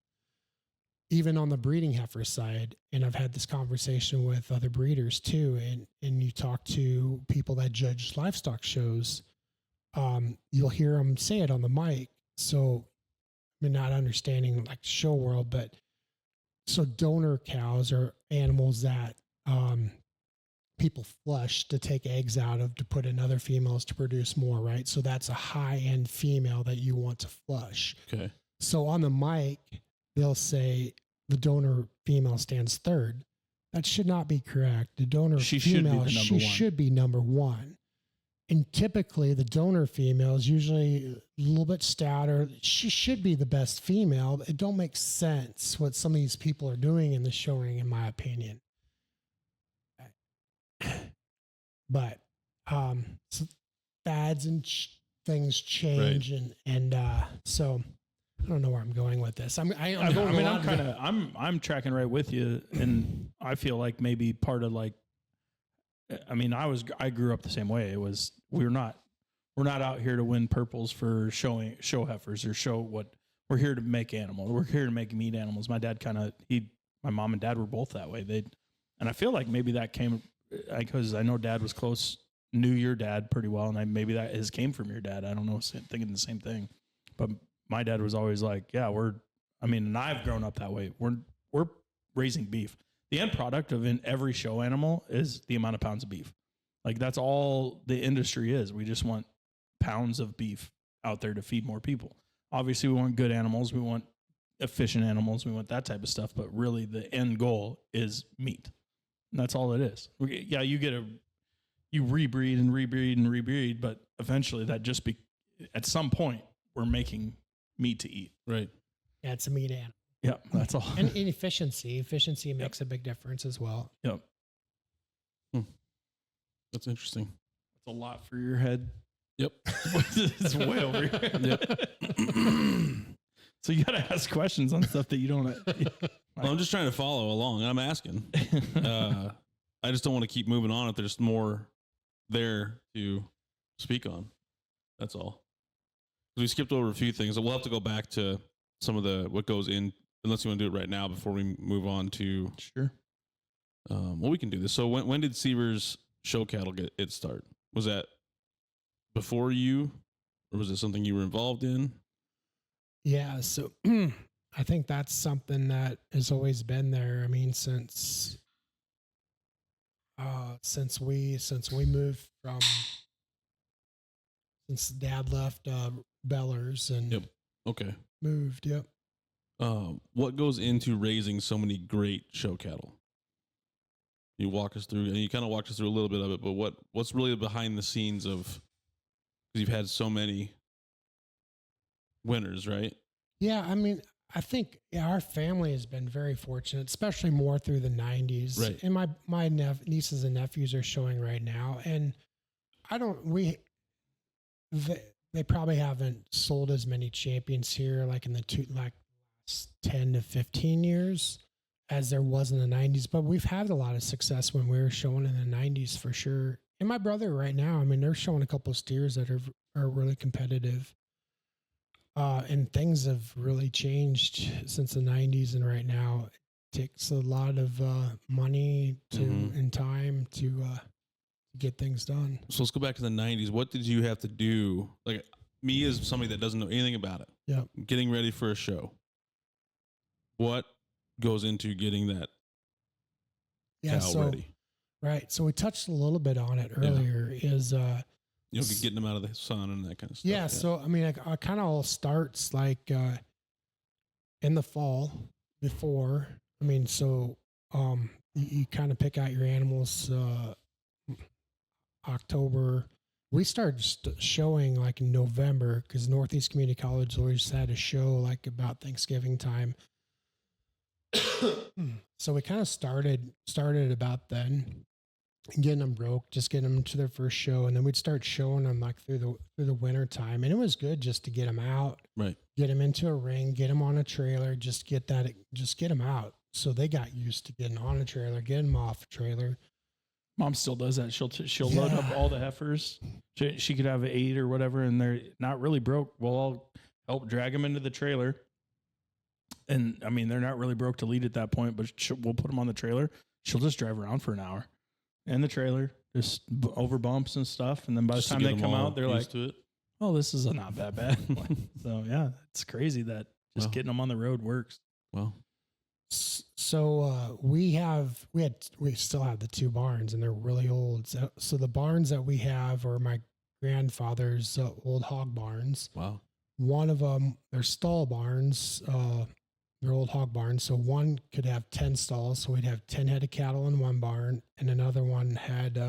Even on the breeding heifer side, and I've had this conversation with other breeders too, and you talk to people that judge livestock shows, you'll hear them say it on the mic. So I'm not understanding like show world, but so donor cows are animals that people flush to take eggs out of to put in other females to produce more, right? So that's a high-end female that you want to flush. Okay. So on the mic, they'll say the donor female stands third. That should not be correct. The donor female should be number one. And typically the donor female is usually a little bit stouter. She should be the best female. It don't make sense what some of these people are doing in the showing, in my opinion. But so fads and things change, right. and so I don't know where I'm going with this. I'm tracking right with you, and I feel like maybe part of like, I grew up the same way. It was we're not out here to win purples for show heifers or show what we're here to make animals. We're here to make meat animals. My dad my mom and dad were both that way. And I feel like maybe that came because I know Dad was close, knew your dad pretty well, and maybe that came from your dad. I don't know, thinking the same thing. But my dad was always like, yeah, and I've grown up that way. We're raising beef. The end product of in every show animal is the amount of pounds of beef. Like that's all the industry is. We just want pounds of beef out there to feed more people. Obviously, we want good animals. We want efficient animals. We want that type of stuff. But really, the end goal is meat. And that's all it is. Yeah, you rebreed and rebreed and rebreed, but eventually at some point, we're making meat to eat. Right. Yeah, it's a meat animal. Yeah, that's all. And efficiency. Efficiency makes a big difference as well. Yep. That's interesting. That's a lot for your head. Yep. It's way over here. Yep. So you got to ask questions on stuff that you don't. Well, I'm just trying to follow along. I'm asking. I just don't want to keep moving on if there's more there to speak on. That's all. We skipped over a few things. So we'll have to go back to some of what goes in, unless you want to do it right now before we move on to. Sure. Well, we can do this. So when did Sievers show cattle get its start? Was that before you, or was it something you were involved in? Yeah, so I think that's something that has always been there. I mean, since we moved from, since Dad left Bellers and Yep. Okay. moved. Yep. What goes into raising so many great show cattle? You walk us through, and you kind of walked us through a little bit of it, but what's really behind the scenes of, because you've had so many winners, right? Yeah, I mean, I think our family has been very fortunate, especially more through the 90s. Right. And my nieces and nephews are showing right now. And they probably haven't sold as many champions here like in the last 10 to 15 years as there was in the 90s. But we've had a lot of success when we were showing in the 90s for sure. And my brother right now, I mean, they're showing a couple of steers that are really competitive. And things have really changed since the 90s, and right now it takes a lot of money and time to get things done. So let's go back to the 90s. What did you have to do? Like me as somebody that doesn't know anything about it. Yeah. Getting ready for a show. What goes into getting that cow ready? Right. So we touched a little bit on it earlier is getting them out of the sun and that kind of stuff. Yeah. So, I mean, I kind of all starts like in the fall before. I mean, so you kind of pick out your animals October. We started showing like in November because Northeast Community College always had a show like about Thanksgiving time. So we kind of started about then, getting them broke, just getting them to their first show, and then we'd start showing them like through the winter time, and it was good just to get them out, right? Get them into a ring, get them on a trailer, just get them out. So they got used to getting on a trailer, getting them off a trailer. Mom still does that. She'll load up all the heifers. She could have 8 or whatever, and they're not really broke. We'll help drag them into the trailer. And I mean, they're not really broke to lead at that point, but we'll put them on the trailer. She'll just drive around for an hour in the trailer, just over bumps and stuff. And then by the time they come out, they're like, to it. "Oh, this is not that bad." So yeah, it's crazy that just getting them on the road works. Well, so we still have the 2 barns, and they're really old. So the barns that we have are my grandfather's old hog barns. Wow. One of them, they're stall barns. They're old hog barns. So one could have 10 stalls. So we'd have 10 head of cattle in one barn, and another one had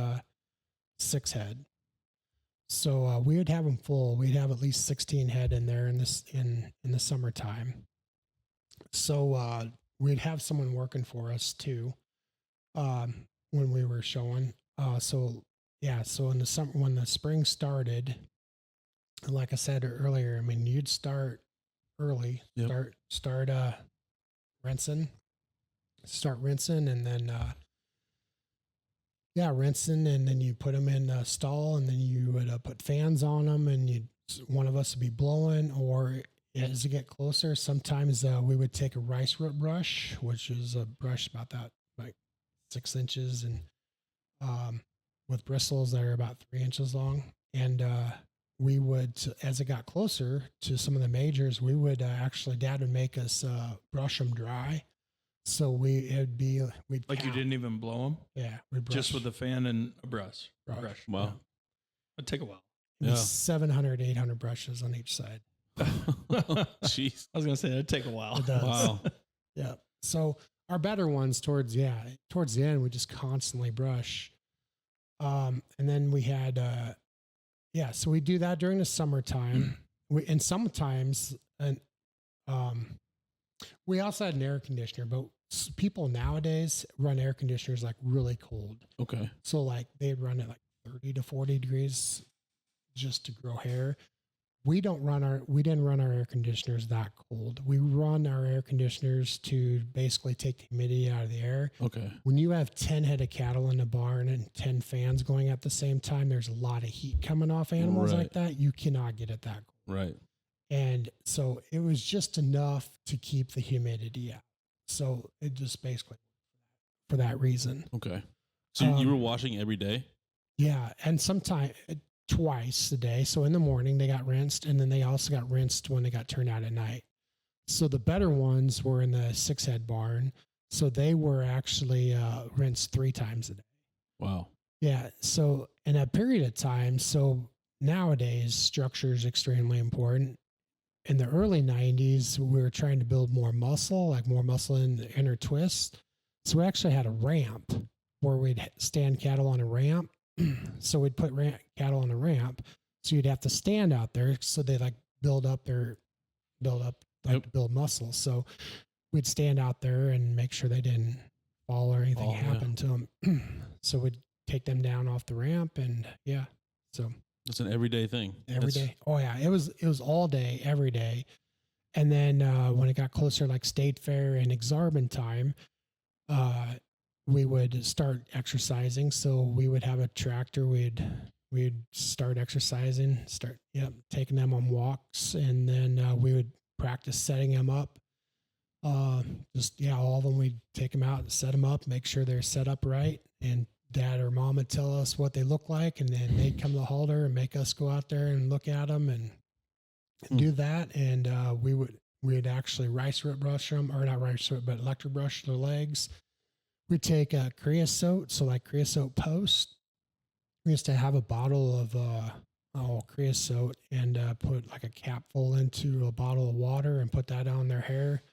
6 head. So we would have them full. We'd have at least 16 head in there in the summertime. So we'd have someone working for us too when we were showing. So in the summer, when the spring started, like I said earlier, I mean, you'd start early, start rinsing, and then rinsing, and then you put them in a stall, and then you would put fans on them, and one of us would be blowing, or as you get closer, sometimes we would take a rice root brush, which is a brush about that, like 6 inches, and with bristles that are about 3 inches long, and we would, as it got closer to some of the majors, we would Dad would make us brush them dry. So we'd you didn't even blow them? Yeah. We'd brush. Just with a fan and a brush. Wow. Yeah. It'd take a while. Yeah. 700, 800 brushes on each side. Jeez. I was going to say, it'd take a while. It does. Wow. Yeah. So our better ones towards the end, we just constantly brush. And then we had, so we do that during the summertime. And sometimes, we also had an air conditioner, but people nowadays run air conditioners like really cold. Okay. So like they'd run it like 30 to 40 degrees just to grow hair. We didn't run our air conditioners that cold. We run our air conditioners to basically take the humidity out of the air. Okay. When you have 10 head of cattle in a barn and 10 fans going at the same time, there's a lot of heat coming off animals like that. You cannot get it that cold. Right. And so it was just enough to keep the humidity out. So it just basically for that reason. Okay. So you were washing every day? Yeah. And sometimes twice a day. So in the morning they got rinsed, and then they also got rinsed when they got turned out at night. So the better ones were in the 6-head barn. So they were actually rinsed 3 times a day. Wow. Yeah. So in a period of time, so nowadays structure is extremely important. In the early 90s, we were trying to build more muscle in the inner twist. So we actually had a ramp where we'd stand cattle on a ramp. So we'd put cattle on a ramp. So you'd have to stand out there. So they build muscle. So we'd stand out there and make sure they didn't fall or anything happen to them. So we'd take them down off the ramp, and so it's an everyday thing. Every day. Oh yeah. It was all day, every day. And then when it got closer, like State Fair and Exarban time, we would start exercising. So we would have a tractor. We'd start exercising, taking them on walks. And then we would practice setting them up. All of them, we'd take them out and set them up, make sure they're set up right. And Dad or Mom would tell us what they look like. And then they'd come to the halter and make us go out there and look at them and do that. And we'd actually rice root brush them, or not rice root, but electric brush their legs. We'd take a creosote, so like creosote post. We used to have a bottle of creosote and put like a capful into a bottle of water and put that on their hair,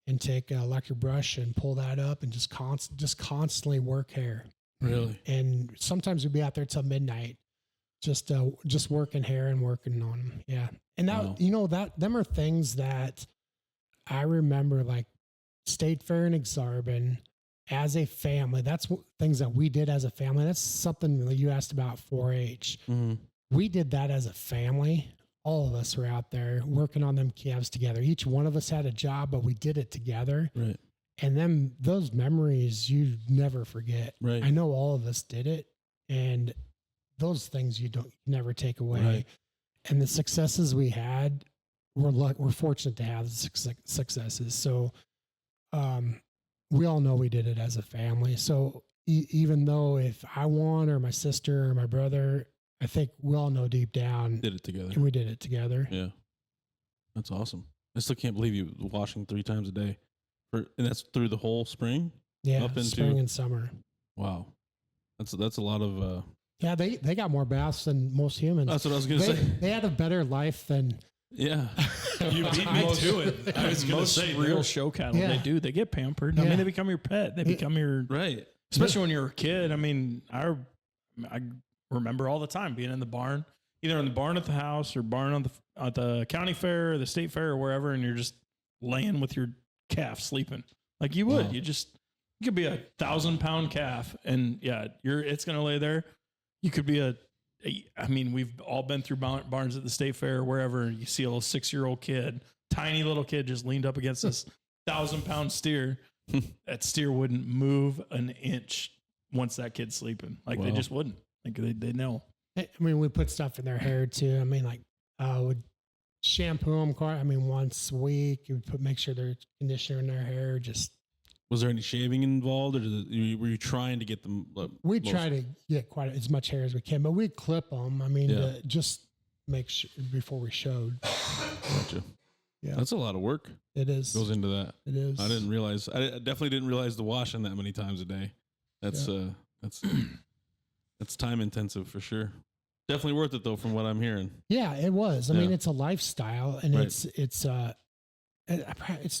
and take an electric brush and pull that up and just constantly work hair. Really? And sometimes we'd be out there till midnight, just working hair and working on them. Yeah. And that, them are things that I remember, like State Fair and Exarban as a family. That's things that we did as a family. That's something that you asked about 4-H. Mm-hmm. We did that as a family. All of us were out there working on them calves together. Each one of us had a job, but we did it together. Right. And then those memories you never forget. Right. I know all of us did it, and those things you never take away. Right. And the successes we had, we're fortunate to have successes. So, we all know we did it as a family. So even though if I won or my sister or my brother, I think we all know deep down Did it together. we did it together. Yeah. That's awesome. I still can't believe you washing 3 times a day. And that's through the whole spring? Yeah, Up into, spring and summer. Wow. That's a lot of Yeah, they got more baths than most humans. That's what I was going to say. They had a better life than Yeah. You beat me to it. I was going to say real show cattle. Yeah. They do. They get pampered. I mean, they become your pet. They become your Right. Especially when you're a kid. I mean, I remember all the time being in the barn, either in the barn at the house or barn at the county fair or the state fair or wherever, and you're just laying with your calf sleeping like you would. Wow. You could be 1,000-pound calf, and it's going to lay there. You could be I mean, we've all been through barns at the state fair or wherever, and you see a little 6-year-old kid, tiny little kid, just leaned up against this 1,000-pound steer. That steer wouldn't move an inch once that kid's sleeping. Like they just wouldn't. Like they know. I mean, we put stuff in their hair too. I mean, like would shampoo them once a week. You would make sure there's conditioner in their hair. Just was there any shaving involved, or were you trying to get them? We try to get quite as much hair as we can, but we clip them. I mean, to just make sure before we showed. Gotcha. Yeah, that's a lot of work. It is. Goes into that. It is. I didn't realize. I definitely didn't realize the washing that many times a day. That's that's time intensive for sure. Definitely worth it though, from what I'm hearing. Yeah, it was. I mean, it's a lifestyle, and it's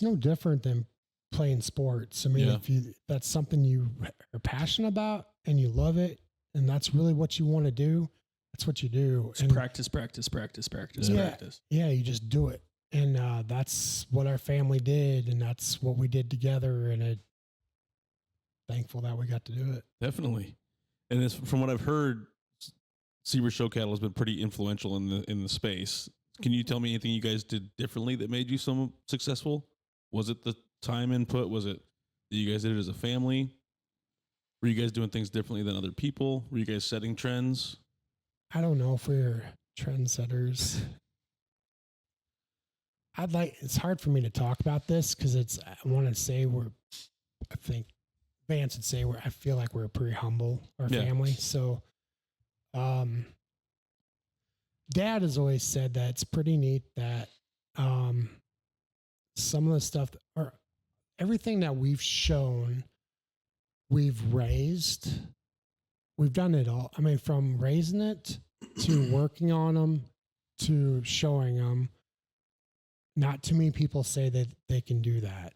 no different than playing sports. I mean, if that's something you are passionate about and you love it, and that's really what you want to do, that's what you do. It's practice. Yeah, you just do it. And that's what our family did, and that's what we did together, and thankful that we got to do it. Definitely. And from what I've heard, Sievers show cattle has been pretty influential in the space. Can you tell me anything you guys did differently that made you so successful? Was it the time input? Was it that you guys did it as a family? Were you guys doing things differently than other people? Were you guys setting trends? I don't know if we're trendsetters. It's hard for me to talk about this because I want to say I think Vance would say I feel like we're pretty humble, our family. So, Dad has always said that it's pretty neat that, some of the stuff or everything that we've shown, we've raised, we've done it all. I mean, from raising it to working on them to showing them. Not too many people say that they can do that.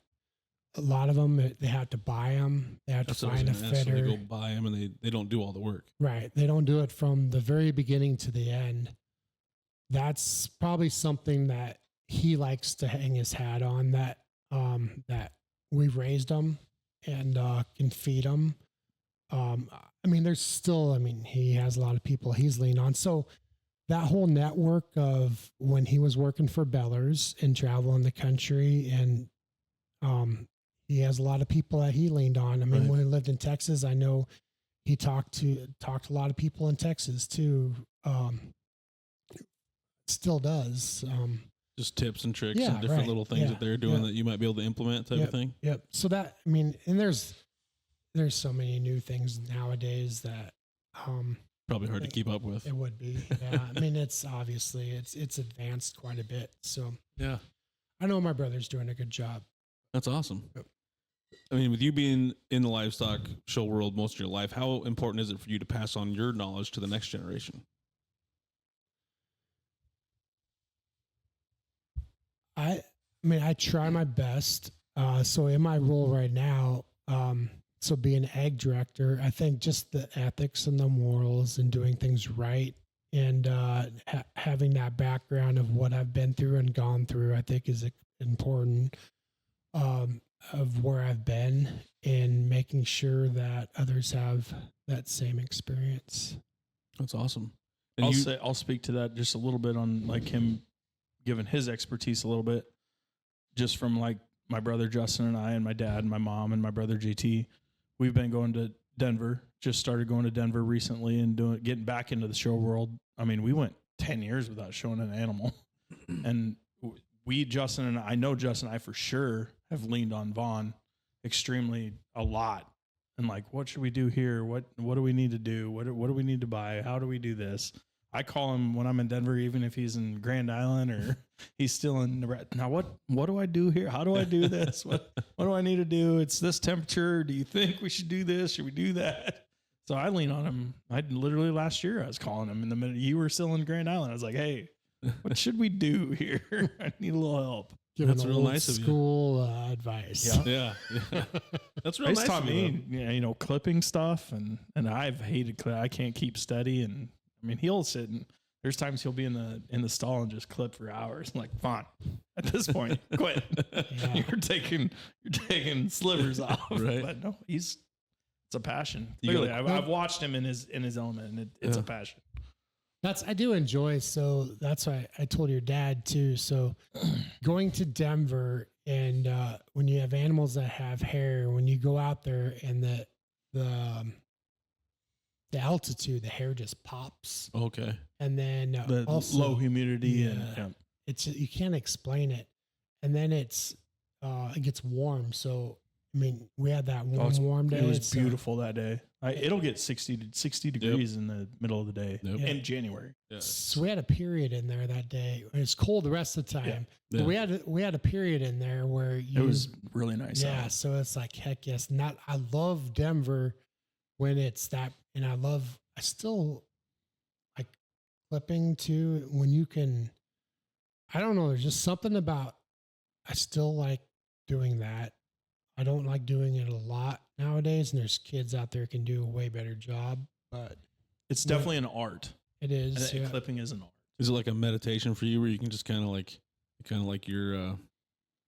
A lot of them, they have to buy them. They have to find a fitter. So they go buy them and they don't do all the work. Right. They don't do it from the very beginning to the end. That's probably something that he likes to hang his hat on, that we've raised them and can feed them. I mean, he has a lot of people he's leaned on. So that whole network of when he was working for Bellers and traveling the country, and he has a lot of people that he leaned on. I mean, when he lived in Texas, I know he talked to a lot of people in Texas too. Still does. Just tips and tricks and different little things that they're doing that you might be able to implement type of thing. Yep. So that, I mean, and there's so many new things nowadays that, probably hard to keep up with. It would be. Yeah. I mean, it's obviously it's advanced quite a bit. So yeah, I know my brother's doing a good job. That's awesome. Yep. I mean, with you being in the livestock show world most of your life, how important is it for you to pass on your knowledge to the next generation? I mean, I try my best. So in my role right now, so being ag director, I think just the ethics and the morals and doing things right and having that background of what I've been through and gone through, I think is important, of where I've been and making sure that others have that same experience. That's awesome. And I'll speak to that just a little bit on like him giving his expertise a little bit, just from like my brother Justin and I and my dad and my mom and my brother JT. We've been going to Denver, just started going to Denver recently and getting back into the show world. I mean, we went 10 years without showing an animal. And Justin and I for sure have leaned on Vaughn extremely a lot. And like, what should we do here? What do we need to do? What do we need to buy? How do we do this? I call him when I'm in Denver, even if he's in Grand Island or he's still in Nebraska. Now, what do I do here? How do I do this? What do I need to do? It's this temperature. Do you think we should do this? Should we do that? So I lean on him. Literally last year, I was calling him in the minute you were still in Grand Island. I was like, hey, what should we do here? I need a little help. That's real nice of you. School advice. Yeah. That's real nice taught of me, clipping stuff, and I've hated I can't keep steady, and I mean, he'll sit and there's times he'll be in the stall and just clip for hours. I'm like, fine. At this point, quit. Yeah. You're taking slivers off. Right. But no, it's a passion. Clearly, I've watched him in his element, and it's a passion. I do enjoy. So that's why I told your dad too. So going to Denver and when you have animals that have hair, when you go out there and the altitude, the hair just pops. Okay. And then the also low humidity and it's you can't explain it. And then it gets warm. So I mean, we had that warm day. It was beautiful that day. It'll get 60 degrees in the middle of the day in January. Yeah. So we had a period in there that day. It was cold the rest of the time. Yeah. But we had a period in there where it was really nice. Yeah. So it's like, heck yes. I love Denver when it's that, and I still like clipping too, when you can, I don't know. There's just something about, I still like doing that. I don't like doing it a lot nowadays, and there's kids out there can do a way better job, but it's definitely an art. It is. And clipping is an art. Is it like a meditation for you where you can just kind of like your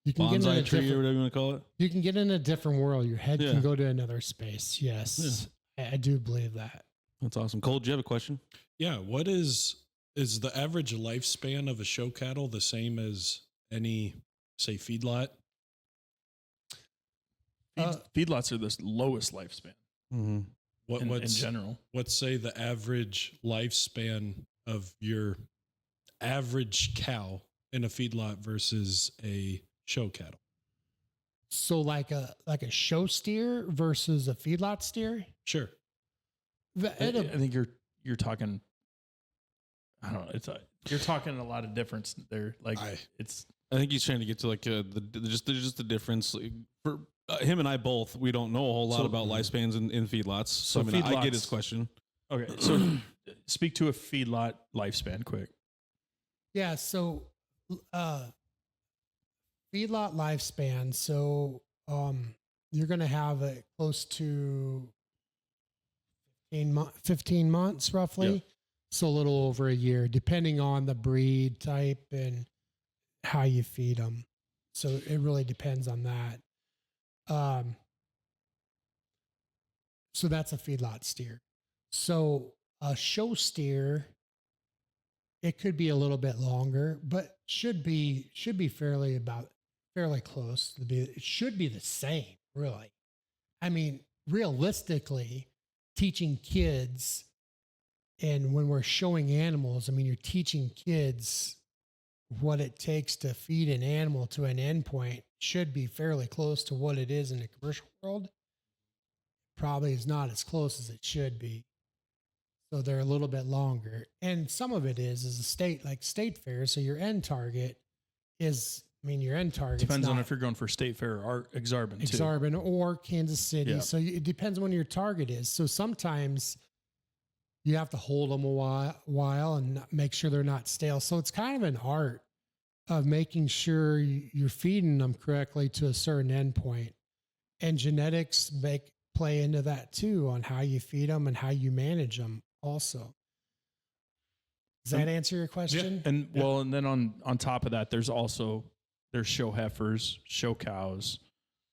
you can bonsai tree or whatever you want to call it? You can get in a different world. Your head can go to another space. Yes. Yeah. I do believe that. That's awesome. Cole, do you have a question? Yeah. What is the average lifespan of a show cattle the same as any, say, feedlot? Feedlots are the lowest lifespan in general. What's, say, the average lifespan of your average cow in a feedlot versus a show cattle? So like a show steer versus a feedlot steer? Sure. I think you're talking. I don't know. You're talking a lot of difference there. Like I think he's trying to get to like just the difference. Like, for him and I both, we don't know a whole lot about lifespans in feedlots. So I mean, I get his question. Okay, so speak to a feedlot lifespan quick. Yeah. So, feedlot lifespan. So, you're going to have it close to 15 months roughly. Yeah. So a little over a year, depending on the breed type and how you feed them. So it really depends on that. So that's a feedlot steer. So a show steer, it could be a little bit longer, but should be fairly close to be. It should be the same, really. I mean, realistically, teaching kids, and when we're showing animals, I mean, you're teaching kids what it takes to feed an animal to an endpoint should be fairly close to what it is in the commercial world. Probably is not as close as it should be. So they're a little bit longer. And some of it is a state fair. So your end target is, your end target depends on if you're going for state fair or Exarban or Kansas City. Yeah. So it depends on when your target is. So sometimes you have to hold them a while and make sure they're not stale. So it's kind of an art of making sure you're feeding them correctly to a certain endpoint. And genetics play into that too, on how you feed them and how you manage them also. Does that answer your question? Yeah. And and then on top of that, there's show heifers, show cows,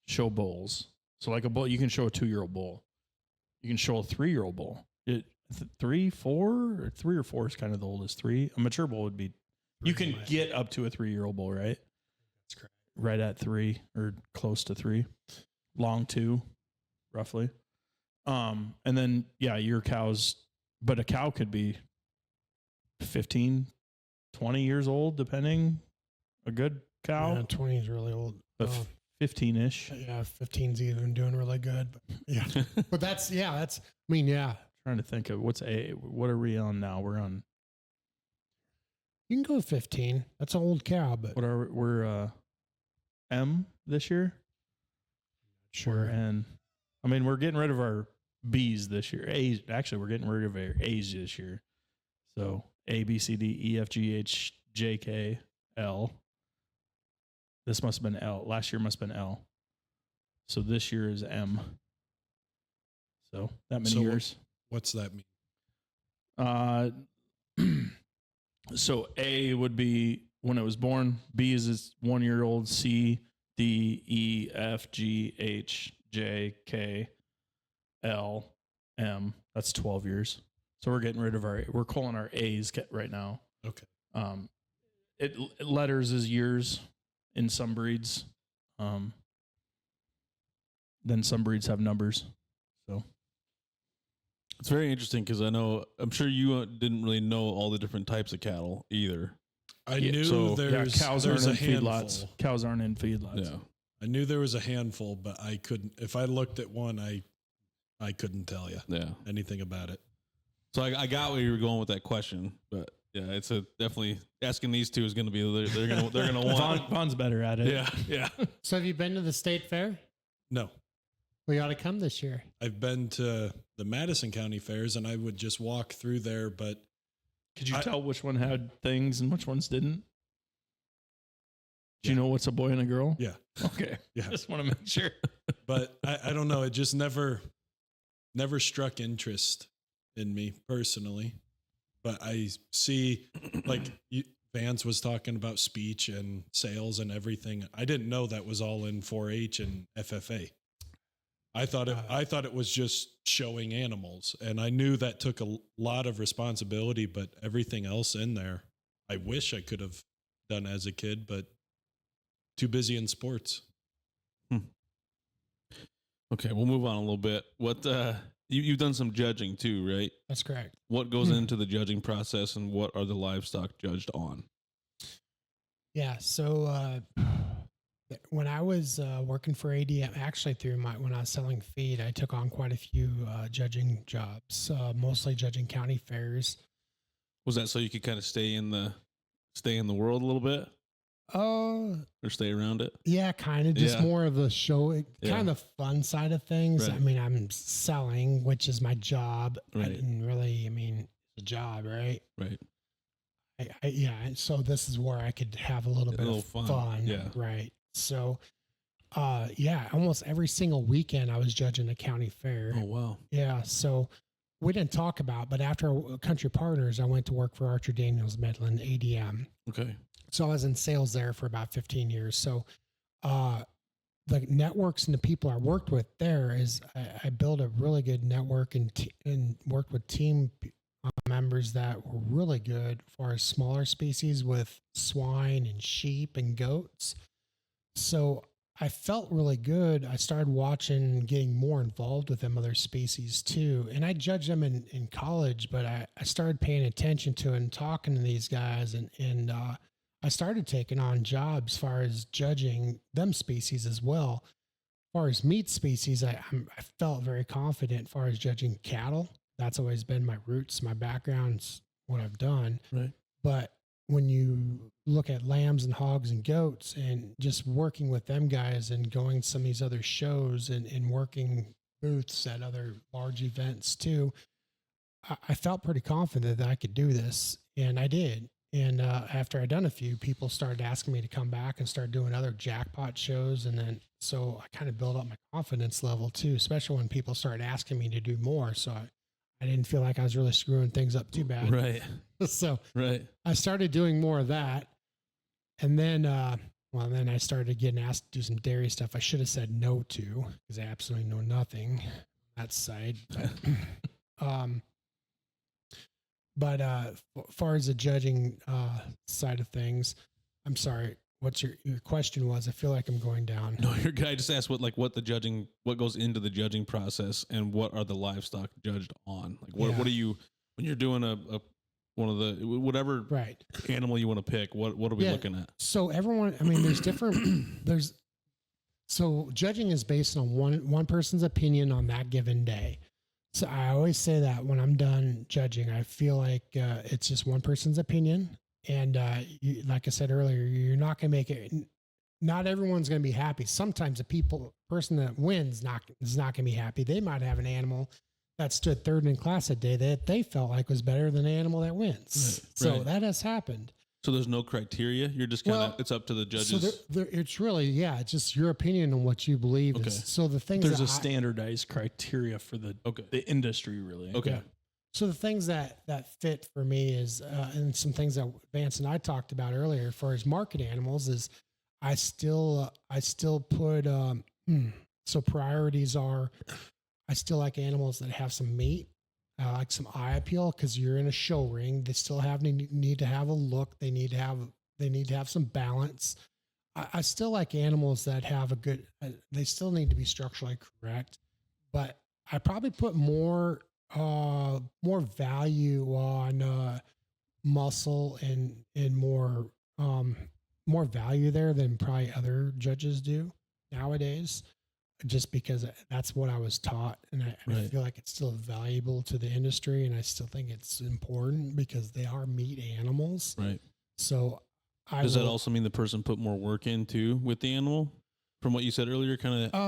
show bulls. So like a bull, you can show a 2-year-old bull. You can show a 3-year-old bull. 3, 4, or 3 or 4 is kind of the oldest. 3. A mature bull would be, you can get up to a 3-year-old bull, right? That's correct. Right at 3 or close to 3. Long 2, roughly. And then, your cows, but a cow could be 15, 20 years old, depending. A good cow. Yeah, 20 is really old. But 15-ish. Yeah, 15's even doing really good. But yeah. But that's. Trying to think of what are we on now? We're on. You can go 15. That's an old cow, but we're M this year. Sure. And we're getting rid of our B's this year. A's, actually, we're getting rid of our A's this year. So A, B, C, D, E, F, G, H, J, K, L. This must have been L. Last year must have been L. So this year is M. So that many years. What's that mean? So A would be when it was born. B is its 1-year-old. C, D, E, F, G, H, J, K, L, M. That's 12 years. So we're getting rid of we're calling our A's right now. Okay. It letters is years in some breeds. Then some breeds have numbers. So it's very interesting because I'm sure you didn't really know all the different types of cattle either. I knew cows aren't in feedlots. Cows aren't in feedlots. Yeah. I knew there was a handful, but I couldn't. If I looked at one, I couldn't tell you anything about it. So I got where you were going with that question, but yeah, it's definitely asking these two is going to be they're going to want. Vaughn's better at it. Yeah. So have you been to the state fair? No. We ought to come this year. I've been to the Madison County fairs, and I would just walk through there, but could you tell which one had things and which ones didn't? Do you know what's a boy and a girl? Yeah. Okay. Yeah. Just want to make sure. But I don't know. It just never struck interest in me personally. But I see, like Vance was talking about speech and sales and everything. I didn't know that was all in 4-H and FFA. I thought it was just showing animals, and I knew that took a lot of responsibility, but everything else in there, I wish I could have done as a kid, but too busy in sports. Okay, we'll move on a little bit. What you've done some judging too, right? That's correct. What goes into the judging process, and what are the livestock judged on? Yeah. So when I was working for ADM, actually when I was selling feed, I took on quite a few judging jobs, mostly judging county fairs. Was that so you could kind of stay in the world a little bit? Oh, or stay around it? Yeah, kind of just more of the show, kind of the fun side of things. Right. I mean, I'm selling, which is my job. Right. I didn't really, it's a job, right? Right. So this is where I could have a little bit of fun. Yeah. Right. So, almost every single weekend I was judging a county fair. Oh, wow. Yeah. So we didn't talk about, but after Country Partners, I went to work for Archer Daniels Midland ADM. Okay. So I was in sales there for about 15 years. So, the networks and the people I worked with there is I built a really good network and worked with team members that were really good as far as smaller species with swine and sheep and goats. So I felt really good. I started watching and getting more involved with them other species too. And I judged them in college, but I started paying attention to it and talking to these guys and I started taking on jobs as far as judging them species as well. As far as meat species, I felt very confident as far as judging cattle. That's always been my roots, my background's what I've done. Right. But when you look at lambs and hogs and goats and just working with them guys and going to some of these other shows and working booths at other large events too, I felt pretty confident that I could do this. And I did. And after I'd done a few, people started asking me to come back and start doing other jackpot shows. And then, so I kind of built up my confidence level too, especially when people started asking me to do more. So I didn't feel like I was really screwing things up too bad. Right. So right. I started doing more of that. And then, then I started getting asked to do some dairy stuff I should have said no to because I absolutely know nothing on that side. But as far as the judging side of things, I'm sorry. What's your question was? I feel like I'm going down. No, your guy just asked what goes into the judging process and what are the livestock judged on? Like what are you, when you're doing one of the, whatever animal you want to pick, what are we looking at? So everyone, there's different, so judging is based on one person's opinion on that given day. So I always say that when I'm done judging, I feel like it's just one person's opinion. And like I said earlier, you're not going to make it. Not everyone's going to be happy. Sometimes the person that wins is not going to be happy. They might have an animal that stood third in class that day that they felt like was better than the animal that wins. Right. So that has happened. So there's no criteria. You're just kind of, it's up to the judges. So it's really, it's just your opinion on what you believe. Okay. So the things there's a standardized criteria for the industry, really. Okay. Yeah. So the things that fit for me is, and some things that Vance and I talked about earlier, as far as market animals, is I still put, so priorities are, I still like animals that have some meat. I like some eye appeal because you're in a show ring. They still need to have a look. They need to have some balance. I still like animals that have a good. They still need to be structurally correct, but I probably put more value on muscle and more value there than probably other judges do nowadays. Just because that's what I was taught. And I feel like it's still valuable to the industry. And I still think it's important because they are meat animals. Right. So does that also mean the person put more work into with the animal from what you said earlier? The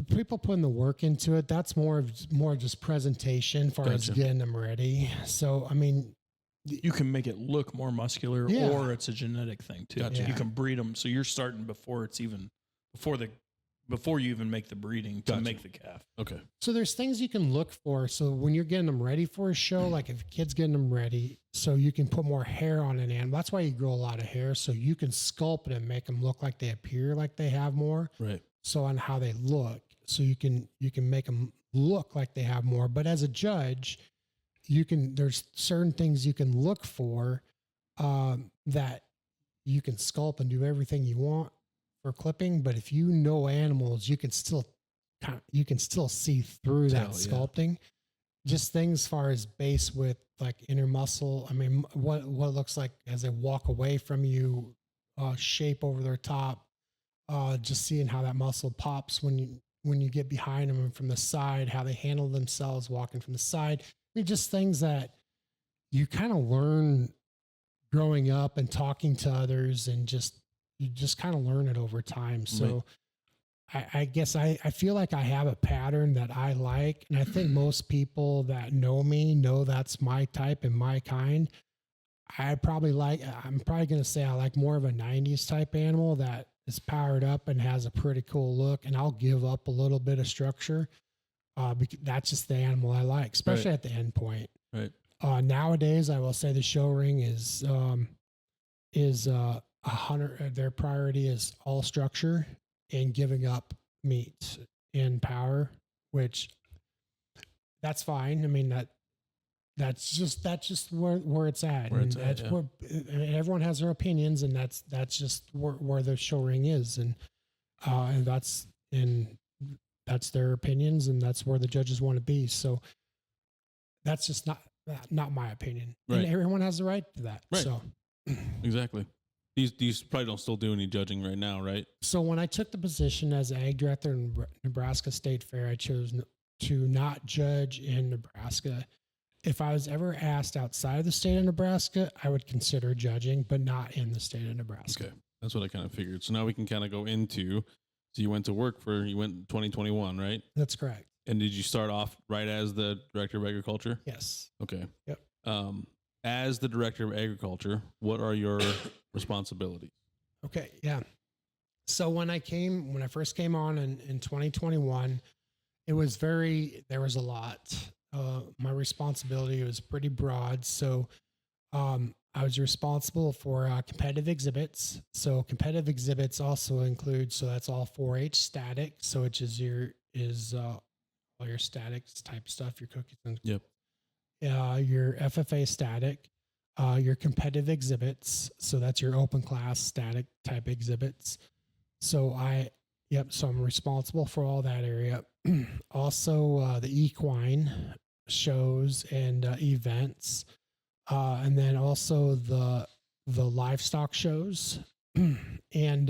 people putting the work into it, that's more just presentation as far as getting them ready. So, you can make it look more muscular or it's a genetic thing too. Gotcha. You can breed them. So you're starting before you even make the breeding to make the calf. Okay. So there's things you can look for. So when you're getting them ready for a show, like if a kid's getting them ready, so you can put more hair on an animal. That's why you grow a lot of hair. So you can sculpt it and make them look like they appear like they have more. Right. So on how they look. so you can make them look like they have more. But as a judge, there's certain things you can look for that you can sculpt and do everything you want for clipping. But if you know animals, you can still see through that sculpting. Just things as far as base width, like inner muscle. I mean, what it looks like as they walk away from you, shape over their top, just seeing how that muscle pops when you get behind them and from the side, how they handle themselves walking from the side. I mean, just things that you kind of learn growing up and talking to others, and you just kind of learn it over time. So I guess I feel like I have a pattern that I like. And I think most people that know me know that's my type and my kind. I'm probably going to say I like more of a 90s type animal that is powered up and has a pretty cool look. And I'll give up a little bit of structure. Because that's just the animal I like, especially at the end point. Right. Nowadays, I will say the show ring is 100. Their priority is all structure and giving up meat and power, which that's fine. I mean, that's just where it's at. Where everyone has their opinions, and that's just where the show ring is. And that's their opinions, and that's where the judges want to be. So that's just not my opinion. Right. And everyone has the right to that. Right. So exactly. You probably don't still do any judging right now, right? So when I took the position as ag director in Nebraska State Fair, I chose to not judge in Nebraska. If I was ever asked outside of the state of Nebraska, I would consider judging, but not in the state of Nebraska. Okay. That's what I kind of figured. So now we can kind of go into, so you went to work you went 2021, right? That's correct. And did you start off right as the director of agriculture? Yes. Okay. Yep. As the director of agriculture, what are your responsibilities? Okay. Yeah. So when I first came on in 2021, there was a lot. My responsibility was pretty broad. So, I was responsible for competitive exhibits. So competitive exhibits also include, so that's all 4-H static. So which is all your statics type stuff, your cookies and your FFA static, your competitive exhibits. So that's your open class static type exhibits. So I'm responsible for all that area. Also, the equine shows and events, and then also the livestock shows, and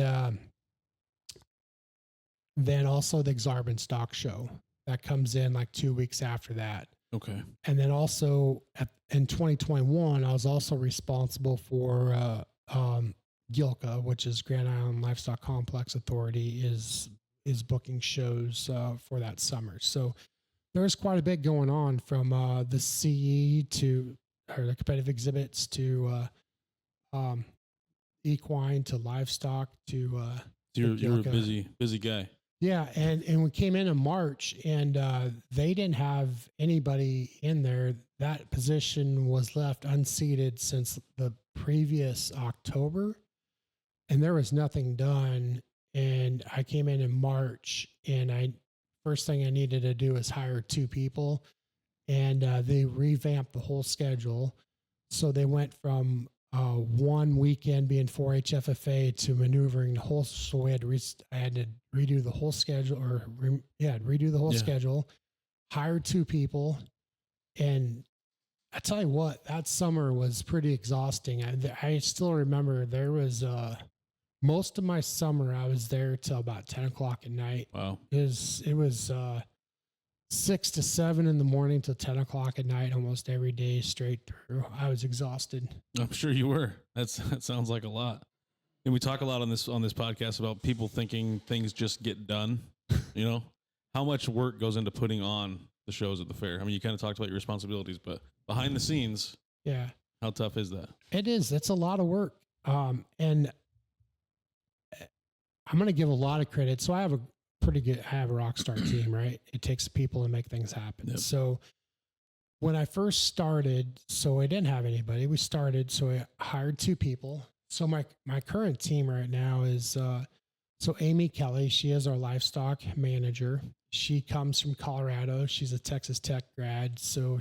then also the Exarban stock show that comes in like 2 weeks after that. Okay. And then also in 2021, I was also responsible for GILCA, which is Grand Island Livestock Complex Authority, is booking shows for that summer. So there's quite a bit going on from the CE or the competitive exhibits to equine to livestock to you're a busy guy. Yeah, and we came in March, and they didn't have anybody in there. That position was left unseated since the previous October, and there was nothing done. And I came in March, and first thing I needed to do is hire 2 people, and they revamped the whole schedule. So they went from one weekend being 4-H FFA to maneuvering the whole. So I had to redo the whole schedule, schedule, hired 2 people. And I tell you what, that summer was pretty exhausting. I still remember there was, most of my summer, I was there till about 10 o'clock at night. Wow. It was 6 to 7 in the morning till 10 o'clock at night, almost every day straight through. I was exhausted. I'm sure you were. That sounds like a lot. And we talk a lot on this podcast about people thinking things just get done. You know, how much work goes into putting on the shows at the fair? I mean, you kind of talked about your responsibilities, but behind the scenes, how tough is that? It is. It's a lot of work. And I'm going to give a lot of credit. So I have a rock star team, right? It takes people to make things happen. Yep. So when I first started, so I didn't have anybody. We started, so I hired 2 people. So my current team right now is, so Amy Kelly, she is our livestock manager, she comes from Colorado. She's a Texas Tech grad. So,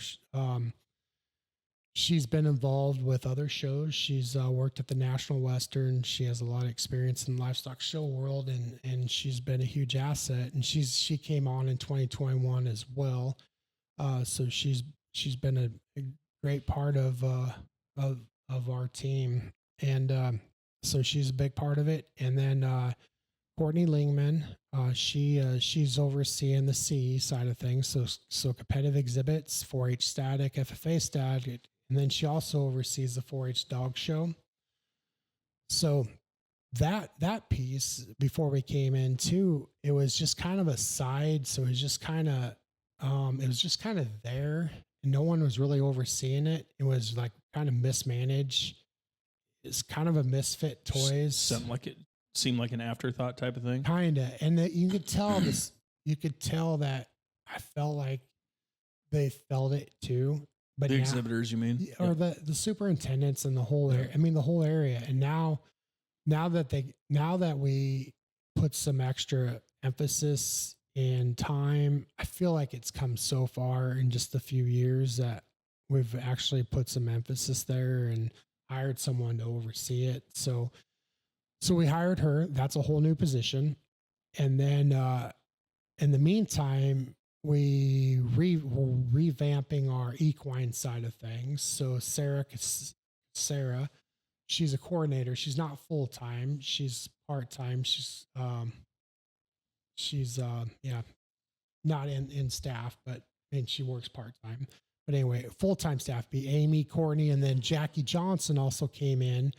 she's been involved with other shows. She's worked at the National Western. She has a lot of experience in the livestock show world, and she's been a huge asset. And she came on in 2021 as well. So she's been a great part of our team, and so she's a big part of it. And then Courtney Lingman, she's overseeing the CE side of things, so competitive exhibits, 4-H static, FFA static, and then she also oversees the 4-H dog show. So that piece, before we came in too, it was just kind of a side. So it was just kind of there. And no one was really overseeing it. It was like kind of mismanaged. It's kind of a misfit toys. Something like it seemed like an afterthought type of thing. Kinda. And that you could tell this, you could tell that I felt like they felt it too. But The exhibitors, you mean? or the superintendents and the whole area. I mean, the whole area. And now that we put some extra emphasis and time, I feel like it's come so far in just a few years that we've actually put some emphasis there and hired someone to oversee it. So we hired her. That's a whole new position. And then in the meantime, we're revamping our equine side of things. So Sarah, she's a coordinator. She's not full time. She's part time. She's not in staff, and she works part time. But anyway, full time staff be Amy, Courtney, and then Jackie Johnson also came in.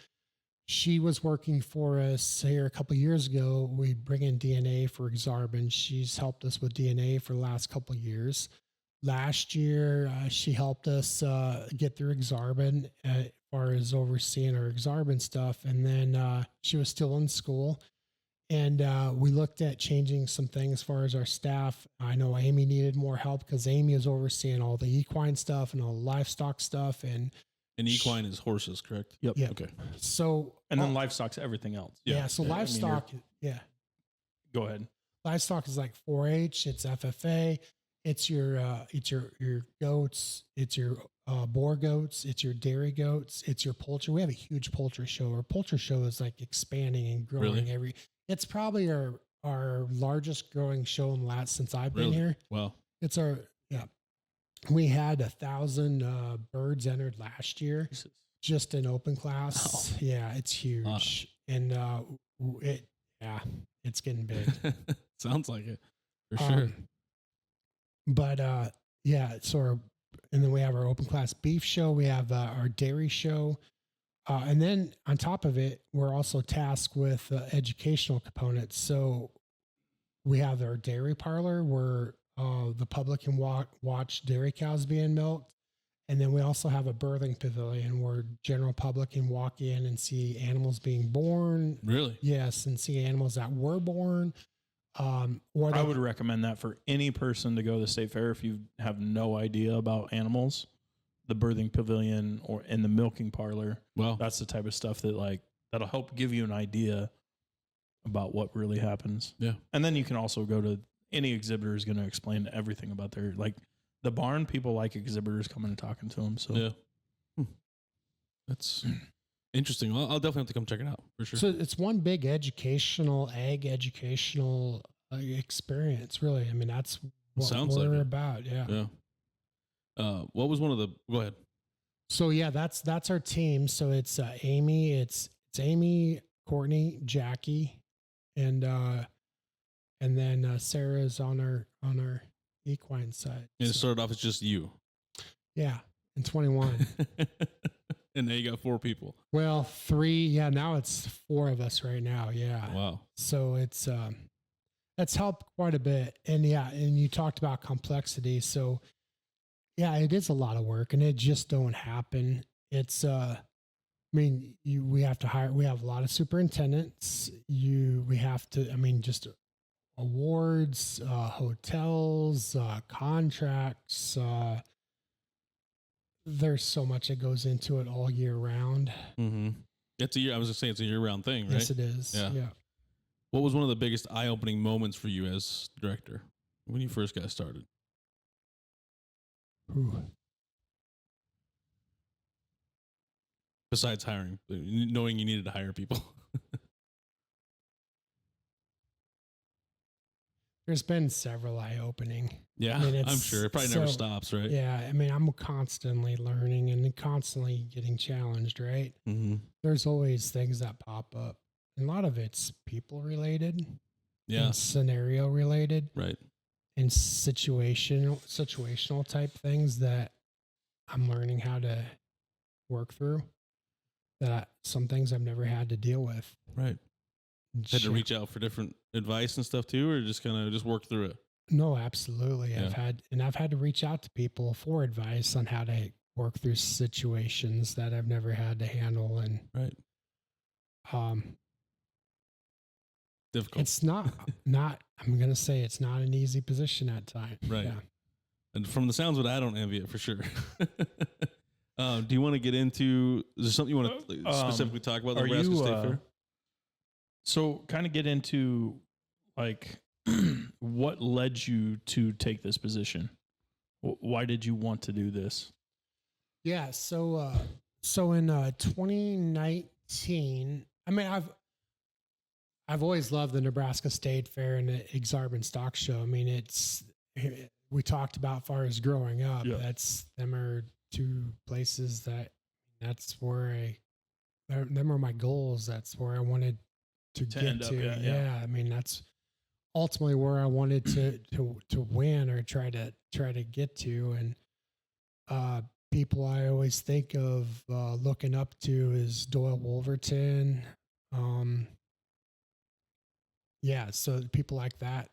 She was working for us here a couple of years ago. We bring in DNA for Exarban. She's helped us with DNA for the last couple of years. Last year, she helped us get through Exarban as far as overseeing our Exarban stuff. And then she was still in school. And we looked at changing some things as far as our staff. I know Amy needed more help because Amy is overseeing all the equine stuff and all the livestock stuff. And equine is horses, correct? Yep. Yeah. Okay. So And then livestock's everything else. yeah. So livestock, Go ahead. livestock is like 4-H. It's FFA. It's your goats. It's your boar goats. It's your dairy goats. It's your poultry. We have a huge poultry show. Our poultry show is like expanding and growing Really? It's probably our largest growing show in the last since I've been here. Wow. It's we had 1,000 birds entered last year, just in open class. Wow. Yeah, it's huge. And it's getting big. Sounds like it for sure. But and then we have our open class beef show. We have our dairy show. And then on top of it, we're also tasked with educational components. So we have our dairy parlor where the public can watch dairy cows being milked. And then we also have a birthing pavilion where general public can walk in and see animals being born. Really? Yes, and see animals that were born. I would recommend that for any person to go to the state fair if you have no idea about animals. The birthing pavilion or in the milking parlor. Well, That's the type of stuff that that'll help give you an idea about what really happens. Yeah. And then you can also go to any exhibitor is going to explain everything about the barn. People like exhibitors coming and talking to them. So yeah. That's interesting. I'll definitely have to come check it out for sure. So it's one big ag educational experience, really. I mean, that's what Sounds we're like it. about. Yeah. Yeah. What was one of the? Go ahead. So yeah, that's our team. So it's Amy, it's Amy, Courtney, Jackie, and then Sarah's on our equine side. And it started off as just you. Yeah, in 21. And now you got 4 people. Well, 3. Yeah, now it's 4 of us right now. Yeah. Wow. So it's helped quite a bit. And and you talked about complexity. So yeah, it is a lot of work, and it just don't happen. It's we have to hire. We have a lot of superintendents. We have to. I mean, just awards, hotels, contracts. There's so much that goes into it all year round. Mm-hmm. It's a year. I was gonna say it's a year-round thing, right? Yes, it is. Yeah. Yeah. What was one of the biggest eye-opening moments for you as director? when you first got started? Ooh. Besides hiring, knowing you needed to hire people. There's been several eye-opening. Yeah, I mean, I'm sure it probably never stops, right? Yeah, I mean, I'm constantly learning and constantly getting challenged, right? Mm-hmm. There's always things that pop up. And a lot of it's people related, and scenario related, right, and situational type things that I'm learning how to work through. That some things I've never had to deal with. right. Had to reach out for different advice and stuff too, or just kind of just work through it? No, absolutely. Yeah. I've had to reach out to people for advice on how to work through situations that I've never had to handle. And right. Difficult. It's not, I'm going to say it's not an easy position at times. Right. Yeah. And from the sounds of it, I don't envy it for sure. Do you want to get into, is there something you want to specifically talk about the Nebraska State Fair? So kind of get into like what led you to take this position? Why did you want to do this? Yeah. So in 2019, I mean, I've always loved the Nebraska State Fair and the Exarban Stock Show. I mean, we talked about far as growing up. Yeah. Them are two places that's where them are my goals. That's where I wanted to get to. Yeah. I mean, that's ultimately where I wanted to win or try to get to. And people I always think of looking up to is Doyle Wolverton. Yeah, so people like that.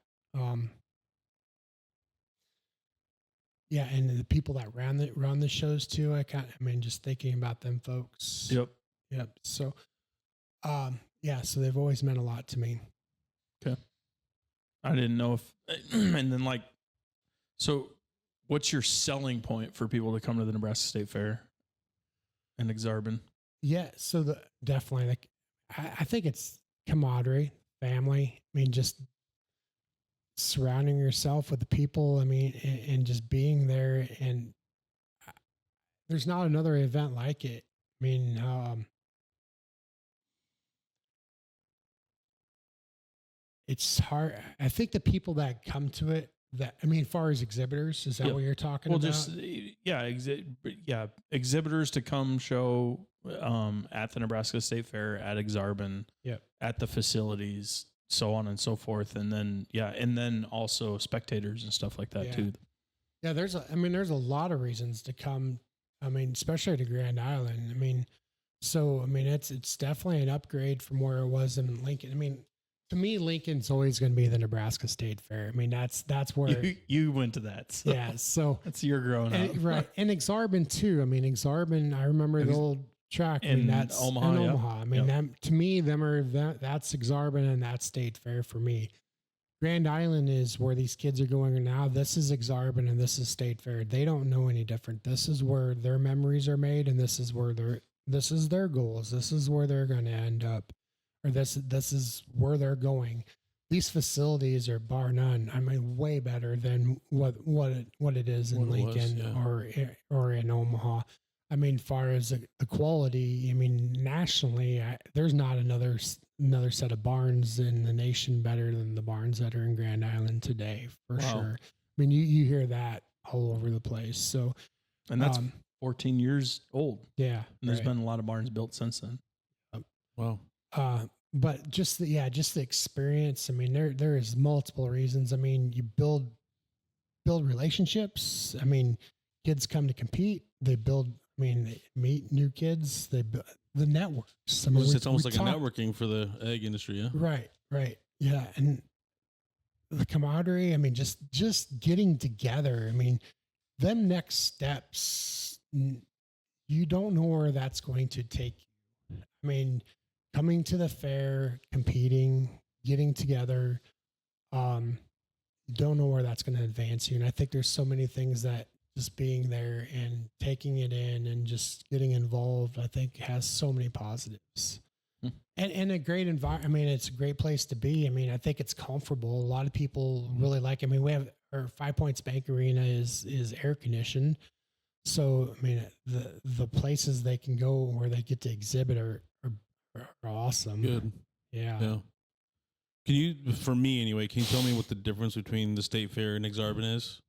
Yeah, and the people that run the shows too. Just thinking about them folks. Yep. So, yeah, so they've always meant a lot to me. Okay. I didn't know if, and then like, so what's your selling point for people to come to the Nebraska State Fair and Exarban? Yeah, so definitely, like, I think it's camaraderie, family. I mean, just surrounding yourself with the people. I mean, and just being there. And there's not another event like it. I mean, it's hard. I think the people that come to it, as far as exhibitors, is that what you're talking about? Exhibitors to come show at the Nebraska State Fair, at Exarban, at the facilities, so on and so forth, and then also spectators and stuff like that too. Yeah, there's a lot of reasons to come. I mean, especially to Grand Island. I mean, it's definitely an upgrade from where it was in Lincoln. I mean, to me, Lincoln's always going to be the Nebraska State Fair. I mean, that's where you went to that. So yeah, so that's your growing up, right? And Exarban too. I mean, Exarban. I remember the old track that's Omaha. In Omaha. I mean, to me, that's Exarban and that's State Fair for me. Grand Island is where these kids are going now. This is Exarban and this is State Fair. They don't know any different. This is where their memories are made, and this is their goals. This is where they're going to end up. Or this is where they're going. These facilities are bar none. I mean, way better than what it is in Lincoln or in Omaha. I mean, far as the quality, I mean, nationally, there's not another set of barns in the nation better than the barns that are in Grand Island today, for sure. I mean, you hear that all over the place. So, and that's 14 years old. Yeah, and there's been a lot of barns built since then. Wow. But just the experience. I mean, there is multiple reasons. I mean, you build relationships. I mean, kids come to compete. They meet new kids. They build the networks. I mean, it's almost like a networking for the egg industry. Yeah. Right. Yeah. And the camaraderie. I mean, just getting together. I mean, them next steps, you don't know where that's going to take you. I mean, coming to the fair, competing, getting together, don't know where that's going to advance you. And I think there's so many things that just being there and taking it in and just getting involved, I think has so many positives. And a great environment. I mean, it's a great place to be. I mean, I think it's comfortable. A lot of people really like it. I mean, we have or 5 Points Bank Arena is air conditioned. So, I mean, the places they can go where they get to exhibit are awesome. Good. Yeah. Yeah. Can you, for me anyway, can you tell me what the difference between the State Fair and Exarban is?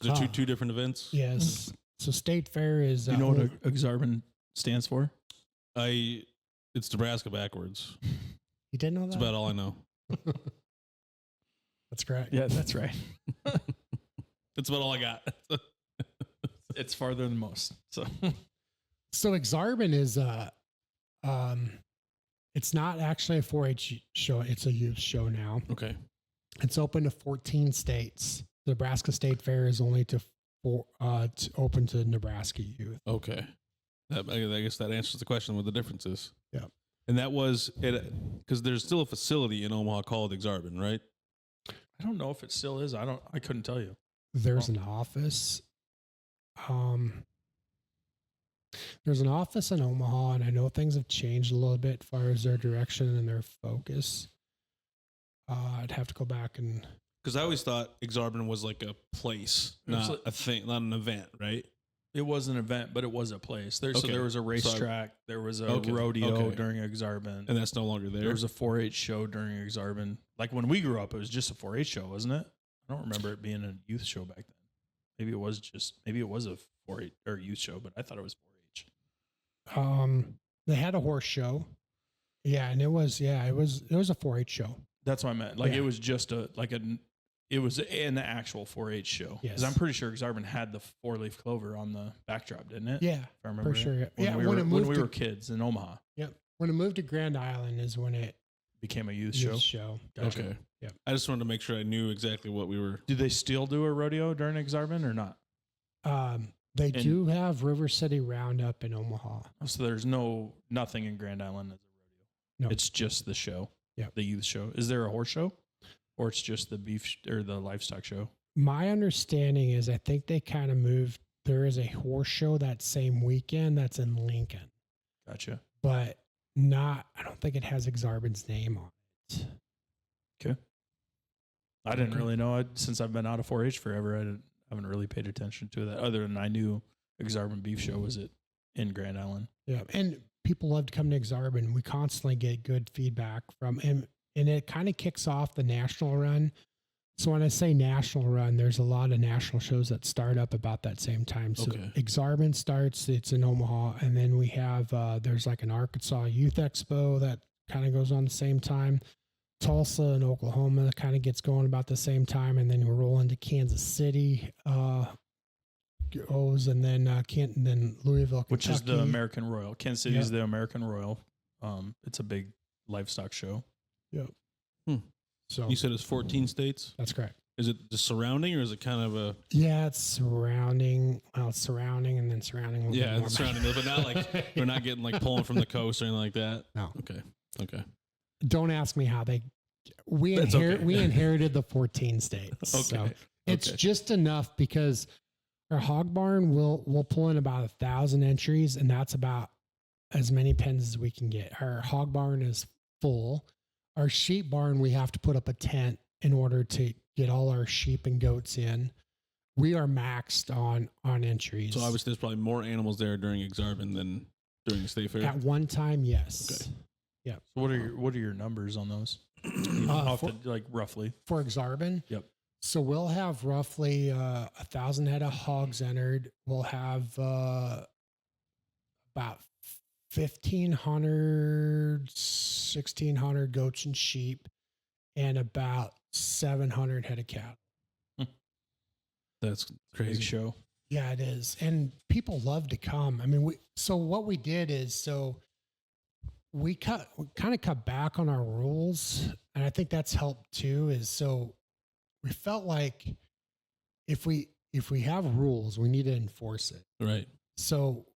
Is there two different events? Yes. So State Fair is. Do you know what Exarban stands for? It's Nebraska backwards. You didn't know that? That's about all I know. That's correct. Yeah, that's right. That's about all I got. It's farther than most. So Exarban is it's not actually a 4-H show. It's a youth show now. Okay. It's open to 14 states. The Nebraska State Fair is only to open to Nebraska youth. Okay. I guess that answers the question what the difference is. Yeah. And that was it, because there's still a facility in Omaha called Exarban, right? I don't know if it still is. I couldn't tell you. There's an office. There's an office in Omaha, and I know things have changed a little bit as far as their direction and their focus. I'd have to go back and. Because I always thought Exarban was like a place, not a thing, not an event, right? It was an event, but it was a place. So there was a racetrack, there was a rodeo during Exarban, and that's no longer there. There was a 4-H show during Exarban. Like when we grew up, it was just a 4-H show, wasn't it? I don't remember it being a youth show back then. Maybe it was a 4-H or youth show, but I thought it was 4-H. They had a horse show. Yeah, and it was a 4-H show. That's what I meant. Like it was just it was an actual 4-H show. Yes. Because I'm pretty sure Exarban had the 4-leaf clover on the backdrop, didn't it? Yeah, if I remember for sure. When we were kids in Omaha. Yep. When it moved to Grand Island is when it became a youth show. Gotcha. Okay. Yeah. I just wanted to make sure I knew exactly what we were. Do they still do a rodeo during Exarban or not? They do have River City Roundup in Omaha. So there's nothing in Grand Island as a rodeo. No. It's just the show. Yeah. The youth show. Is there a horse show? Or it's just the beef or the livestock show? My understanding is I think they kind of moved. There is a horse show that same weekend that's in Lincoln. Gotcha. But I don't think it has Exarban's name on it. Okay. I didn't really know. Since I've been out of 4-H forever, I haven't really paid attention to that. Other than I knew Exarban Beef Show was in Grand Island. Yeah, and people love to come to Exarban. We constantly get good feedback from him, and it kind of kicks off the national run. So when I say national run, there's a lot of national shows that start up about that same time. So Exarban starts, it's in Omaha, and then we have there's like an Arkansas Youth Expo that kind of goes on the same time. Tulsa and Oklahoma kind of gets going about the same time, and then we roll into Kansas City goes, and then then Louisville, Kentucky. Which is the American Royal. Kansas City is the American Royal. It's a big livestock show. Yep. So you said it's 14 states? That's correct. Is it just surrounding, or is it kind of a? Yeah, it's surrounding. Well, it's surrounding and then surrounding. Yeah, it's surrounding, but not like we're not getting like pulling from the coast or anything like that. No. Okay. Don't ask me how we inherited the 14 states. Okay. So it's just enough because our hog barn will pull in about 1,000 entries, and that's about as many pens as we can get. Our hog barn is full. Our sheep barn, we have to put up a tent in order to get all our sheep and goats in. We are maxed on entries. So obviously there's probably more animals there during Exarban than during the State Fair. At one time, yes. Okay. Yeah. So what are your numbers on those? Roughly for Exarban? Yep. So we'll have roughly 1,000 head of hogs entered. We'll have about 1,500, 1,600 goats and sheep, and about 700 head of cattle. That's crazy. Big show. Yeah, it is. And people love to come. I mean, what we did is, we kind of cut back on our rules. And I think that's helped too, we felt like if we have rules, we need to enforce it. Right. So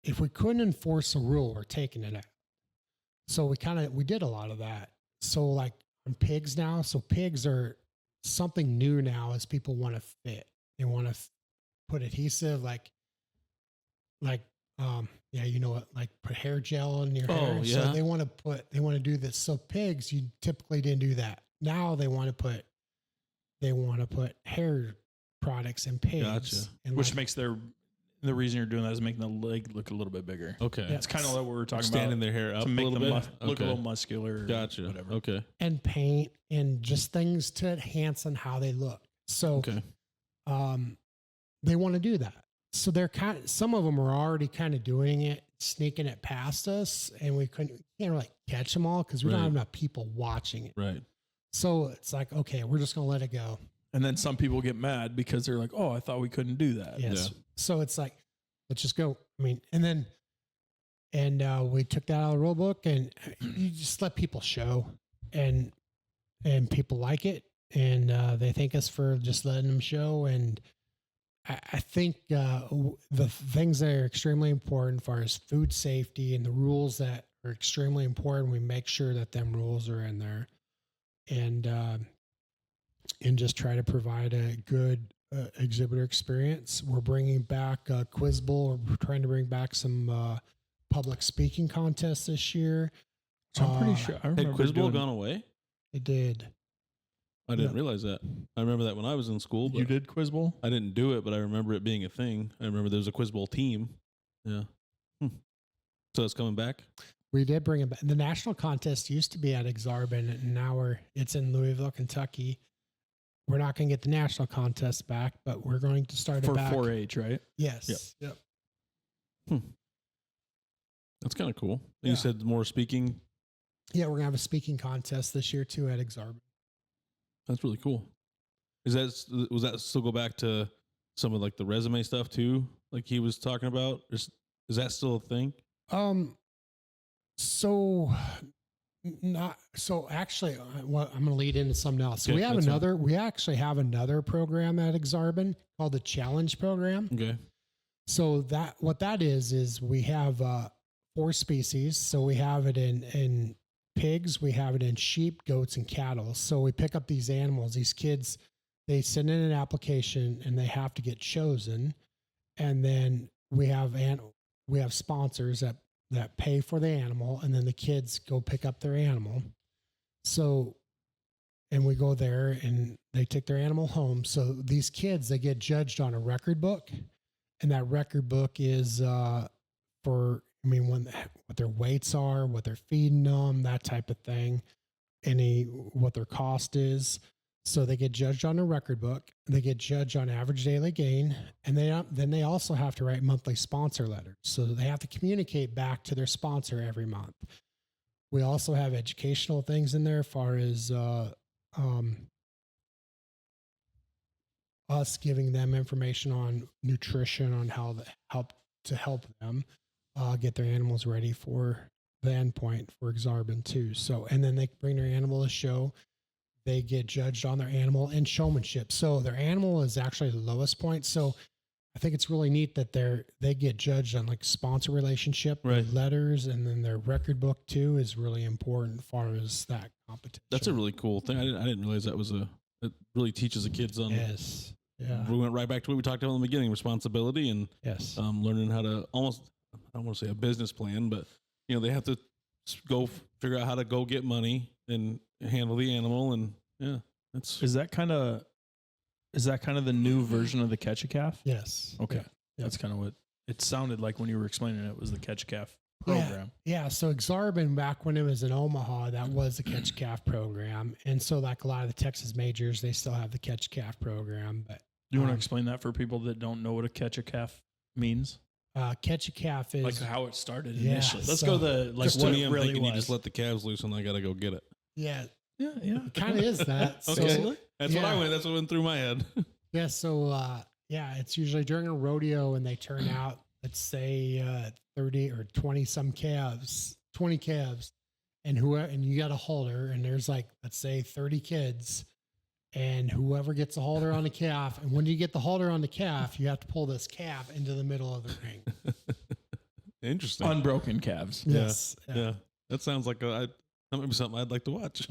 if we couldn't enforce a rule, we're taking it out. So we did a lot of that. So like on pigs now, so pigs are something new now as people want to fit. They want to put adhesive, like put hair gel in your hair. Yeah. So they want to do this. So pigs, you typically didn't do that. Now they want to put they want to put hair products in pigs. Gotcha. And Which makes the reason you're doing that is making the leg look a little bit bigger. Okay. Yeah. It's kind of like what we were talking Standing about. their hair up To a make little them bit. look a little muscular. Gotcha. Or whatever. Okay. and paint and just things to enhance on how they look. So Okay. they want to do that. So some of them are already kind of doing it, sneaking it past us, and we can't really catch them all because we don't Right. have enough people watching it. Right. So it's like, okay, we're just going to let it go. And then some people get mad because they're like, "Oh, I thought we couldn't do that." Yes. Yeah. So it's like, let's just go. I mean, and we took that out of the rule book, and you just let people show, and people like it, and they thank us for just letting them show. And I think the things that are extremely important, as far as food safety and the rules that are extremely important, we make sure that them rules are in there, and just try to provide a good exhibitor experience. We're bringing back Quiz Bowl. We're trying to bring back some public speaking contests this year. So I'm pretty sure I Had remember Quiz Bowl doing- gone away? It did. I didn't Yeah. realize that. I remember that when I was in school. But You did Quiz Bowl? I didn't do it, but I remember it being a thing. I remember there was a Quiz Bowl team. Yeah. So it's coming back? We did bring it back. The national contest used to be at Exarban, and now it's in Louisville, Kentucky. We're not going to get the national contest back, but we're going to start For it back. 4-H, right? Yes. Yep. That's kind of cool. And Yeah. you said more speaking. Yeah, we're going to have a speaking contest this year too at Exarban. That's really cool. Was that still go back to some of like the resume stuff too? Like he was talking about? Is that still a thing? So actually, I'm going to lead into something else. So Okay, we actually have another program at Exarban called the Challenge Program. Okay. So what that is we have 4 species. So we have it in pigs, we have it in sheep, goats, and cattle. So we pick up these animals. These kids, they send in an application and they have to get chosen. And then we have sponsors that pay for the animal, and then the kids go pick up their animal. So, and we go there and they take their animal home. So these kids, they get judged on a record book, and that record book is what their weights are, what they're feeding them, that type of thing, what their cost is. So they get judged on a record book. They get judged on average daily gain, and then they also have to write monthly sponsor letters. So they have to communicate back to their sponsor every month. We also have educational things in there, as far as us giving them information on nutrition, on how to help them get their animals ready for the endpoint for Exarban too. So, and then they bring their animal to show. They get judged on their animal and showmanship. So their animal is actually the lowest point. So I think it's really neat that they get judged on like sponsor relationship, Right. letters, and then their record book too is really important as far as that competition. That's a really cool thing. I didn't realize it really teaches the kids on. Yes. Yeah. We went right back to what we talked about in the beginning: responsibility and Yes. learning how to almost, I don't want to say a business plan, but they have to go figure out how to go get money and handle the animal. And yeah, Is that kind of the new version of the Catch a Calf? Yes. Okay. Yeah. That's kind of what it sounded like when you were explaining it was the Catch a Calf program. Yeah. So Exarban, back when it was in Omaha, that was the Catch Calf program. And so like a lot of the Texas majors, they still have the Catch Calf program. But Do you want to explain that for people that don't know what a Catch a Calf means? Catch a Calf is Like how it started Yeah, initially. Let's so go the like just what to me, it I'm really thinking was. you just let the calves loose and I got to go get it. yeah, yeah. kind of is that. So, Okay. That's what I yeah. went. That's what went through my head. Yeah. So, it's usually during a rodeo and they turn out, let's say, 30 or 20 some calves, 20 calves, and you got a halter, and there's like, let's say 30 kids, and whoever gets the halter on the calf, and when you get the halter on the calf, you have to pull this calf into the middle of the ring. Interesting. Unbroken calves. Yes. Yeah. That sounds like that might be something I'd like to watch.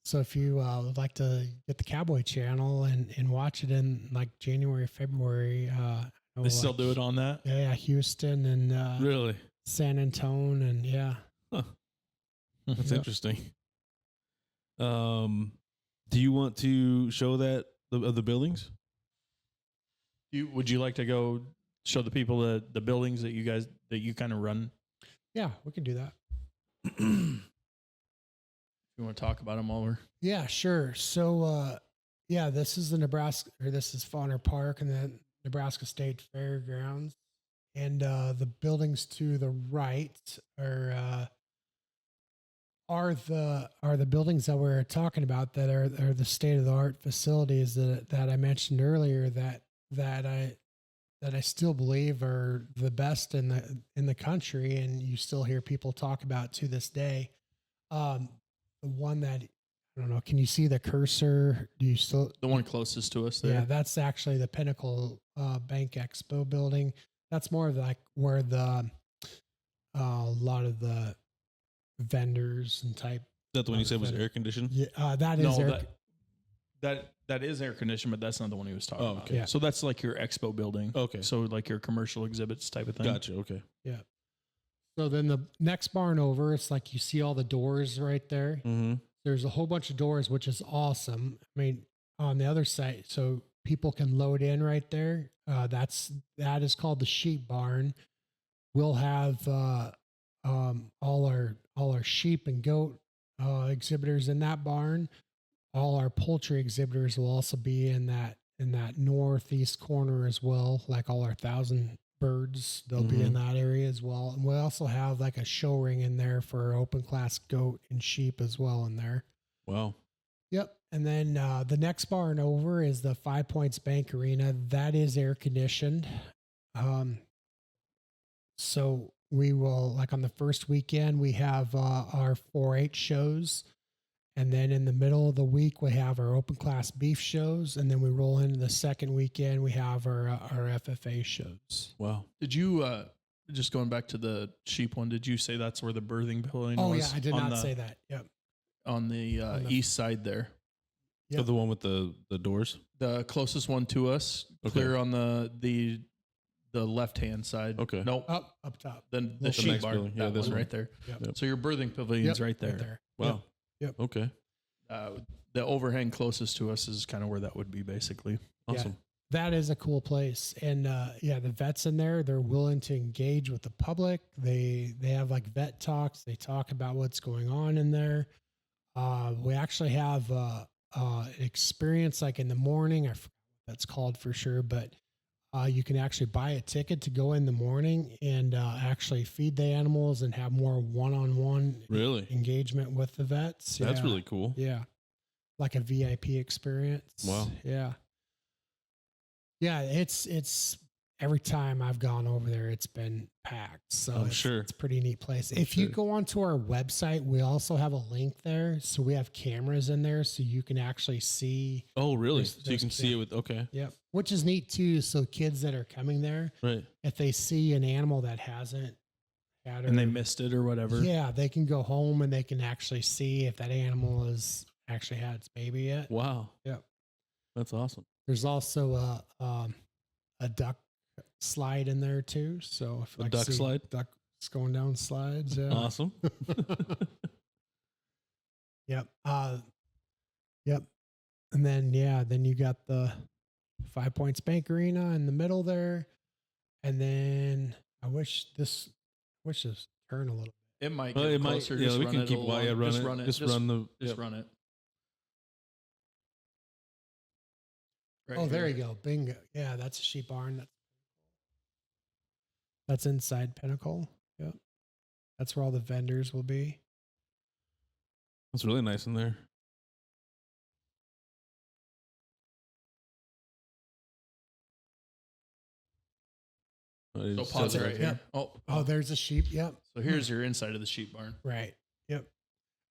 So if you would like to get the Cowboy Channel and watch it in like January, February, They still do it on that? Yeah, Houston and Really? San Antonio, and yeah. That's Yeah. interesting. Do you want to show that of the buildings? Would you like to go show the people the buildings that you kind of run? Yeah, we can do that. You want to talk about them while we're... Yeah, sure. So, this is this is Faughner Park and the Nebraska State Fairgrounds. And the buildings to the right are the buildings that we're talking about that are the state of the art facilities that I mentioned earlier that I still believe are the best in the country, and you still hear people talk about to this day. The one that, I don't know, can you see the cursor? Do you still... The one closest to us there? Yeah, that's actually the Pinnacle Bank Expo building. That's more of like where a lot of the vendors and type... Is that the one you said was air conditioned? Yeah, that is that is air conditioned, but that's not the one he was talking about. Okay. Yeah. So that's like your expo building. Okay. So like your commercial exhibits type of thing. Gotcha. Okay. Yeah. So then the next barn over, it's like you see all the doors right there. Mm-hmm. There's a whole bunch of doors, which is awesome. I mean, on the other side, so people can load in right there. That is called the sheep barn. We'll have all our sheep and goat exhibitors in that barn. All our poultry exhibitors will also be in that northeast corner as well. Like all our 1,000 birds, they'll be in that area as well. And we also have like a show ring in there for open class goat and sheep as well in there. Wow. Yep. And then the next barn over is the 5 Points Bank Arena. That is air conditioned. So we will, like on the first weekend, we have our 4-H shows. And then in the middle of the week, we have our open class beef shows. And then we roll into the second weekend, we have our FFA shows. Wow. Did you, just going back to the sheep one, did you say that's where the birthing pavilion was? Oh, yeah, I did not say that. Yep. On the east side there. Yep. So the one with the doors? The closest one to us, clear on the left-hand side. Okay. Nope. Up top. Then the The sheep next barn, building. Yeah, that this one one. right there. Yep. So your birthing pavilion's right there. Wow. Yep. Okay. The overhang closest to us is kind of where that would be, basically. Awesome. That is a cool place. And the vets in there, they're willing to engage with the public. They have like vet talks. They talk about what's going on in there. We actually have an experience like in the morning. I forgot what that's called for sure, but you can actually buy a ticket to go in the morning and actually feed the animals and have more one-on-one Really? engagement with the vets. That's Yeah. really cool. Yeah. Like a VIP experience. Wow. Yeah. Yeah. It's every time I've gone over there, it's been packed. So I'm sure. it's a pretty neat place. If you go onto our website, we also have a link there. So we have cameras in there so you can actually see. Oh, really? There's- So you can see it with, okay. Yep. Which is neat too. So kids that are coming there, Right. if they see an animal that hasn't had And they missed it or whatever. yeah, they can go home and they can actually see if that animal has actually had its baby yet. Wow. Yep. That's awesome. There's also a duck slide in there too. So if A duck slide? ducks going down slides. Yeah. Awesome. Yep. Yep. And then then you got the 5 Points Bank Arena in the middle there. And then I wish this turn a little. It might Well, get it might, closer. yeah, Just we run can it keep along. run it. Just run it. Just run the, Just yep. run it. Right Oh, there here. you go. Bingo. Yeah, that's a sheep barn. That's inside Pinnacle. Yep. That's where all the vendors will be. It's really nice in there. So pause it right here. Oh, there's a sheep. Yep. So here's your inside of the sheep barn. Right. Yep.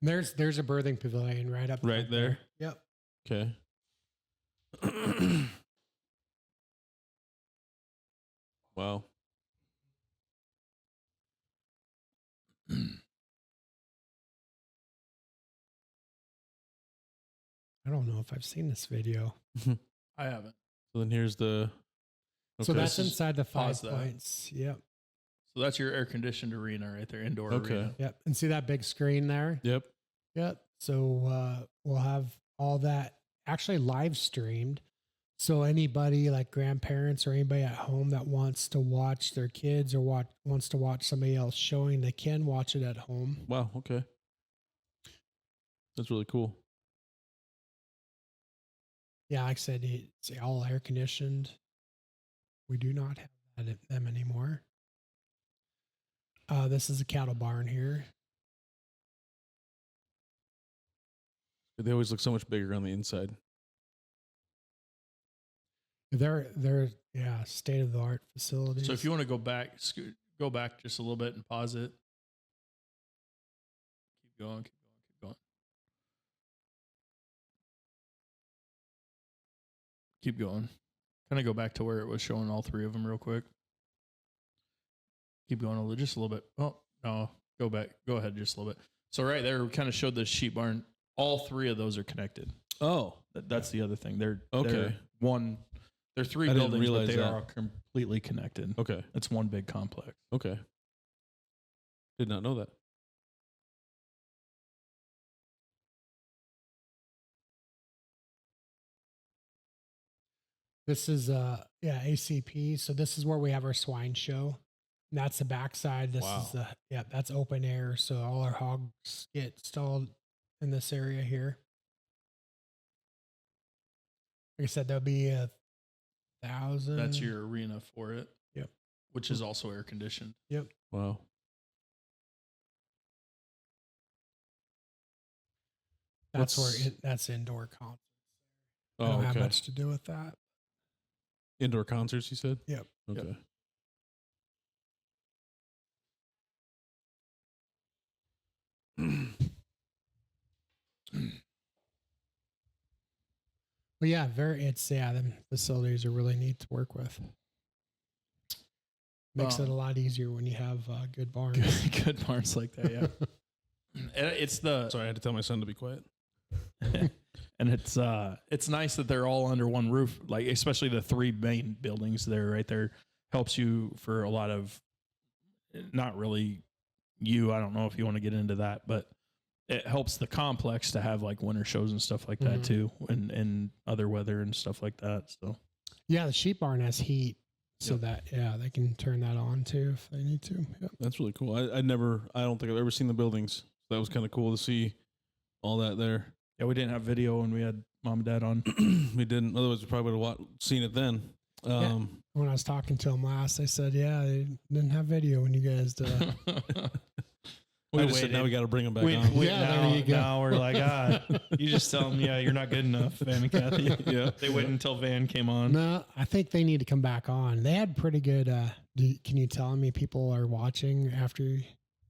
And there's a birthing pavilion right up Right there? Yep. Okay. Wow. I don't know if I've seen this video. I haven't. So then here's the. So okay. that's inside the 5 pause that. points. Yep. So that's your air conditioned arena right there, indoor Okay. arena. Yep. And see that big screen there? Yep. Yep. So we'll have all that actually live streamed. So anybody like grandparents or anybody at home that wants to watch their kids or wants to watch somebody else showing, they can watch it at home. Wow. Okay. That's really cool. Yeah, like I said, it's all air conditioned. We do not have them anymore. This is a cattle barn here. They always look so much bigger on the inside. They're state of the art facilities. So if you want to go back just a little bit and pause it. Keep going. Keep going. Kind of go back to where it was showing all three of them real quick. Keep going just a little bit. Oh, no. Go back. Go ahead just a little bit. So right there, we kind of showed the sheep barn. All three of those are connected. Oh. That's the other thing. They're okay. They're three I didn't buildings, but realize they that. are completely connected. Okay. It's one big complex. Okay. Did not know that. This is ACP. So this is where we have our swine show. And that's the backside. This Wow. is that's open air. So all our hogs get stalled in this area here. Like I said, there'll be 1,000. That's your arena for it. Yep. Which is also air conditioned. Yep. Wow. That's indoor concerts. I Oh, don't have okay. much to do with that. Indoor concerts, you said? Yep. Okay. But yeah, them facilities are really neat to work with. Makes it a lot easier when you have good barns. Good barns like that, yeah. Sorry, I had to tell my son to be quiet. And it's nice that they're all under one roof, like especially the three main buildings there right there. Helps you for a lot of, not really you, I don't know if you want to get into that, but it helps the complex to have like winter shows and stuff like that too, and other weather and stuff like that. So yeah, the sheep barn has heat, so that they can turn that on too if they need to. Yep. That's really cool. I don't think I've ever seen the buildings. That was kind of cool to see all that there. Yeah, we didn't have video when we had mom and dad on. We didn't. Otherwise, we probably would have seen it then. When I was talking to them last, I said, "Yeah, they didn't have video when you guys did." We just said now we got to bring them back on. There you go. Now we're like, you just tell them, you're not good enough, Van and Kathy. Yeah, they waited until Van came on. No, I think they need to come back on. They had pretty good. Can you tell how many people are watching after?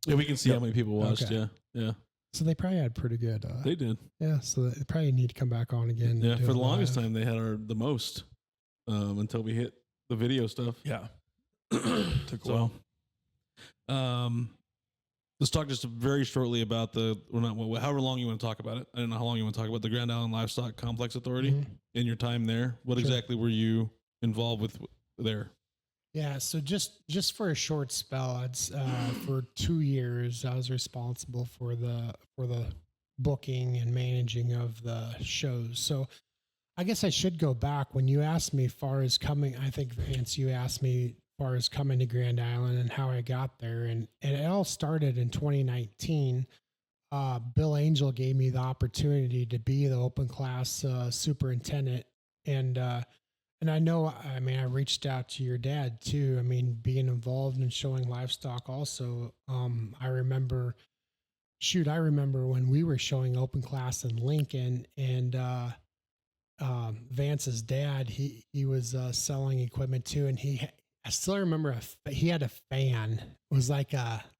Yeah, we can see how many people watched. Okay. Yeah. So they probably had pretty good. They did. Yeah, so they probably need to come back on again. Yeah, for the longest time they had the most until we hit the video stuff. Yeah, took a while. Let's talk just very shortly about however long you want to talk about it. I don't know how long you want to talk about the Grand Island Livestock Complex Authority in your time there. What exactly were you involved with there? Yeah, so just for a short spell, it's for 2 years I was responsible for the booking and managing of the shows. So I guess I should go back when you asked me far as coming. I think Vance, you asked me far as coming to Grand Island and how I got there, and it all started in 2019. Bill Angel gave me the opportunity to be the open class superintendent, and I know, I mean, I reached out to your dad too. I mean, being involved in showing livestock also. I remember when we were showing open class in Lincoln, and Vance's dad, he was selling equipment too. And I still remember he had a fan. It was like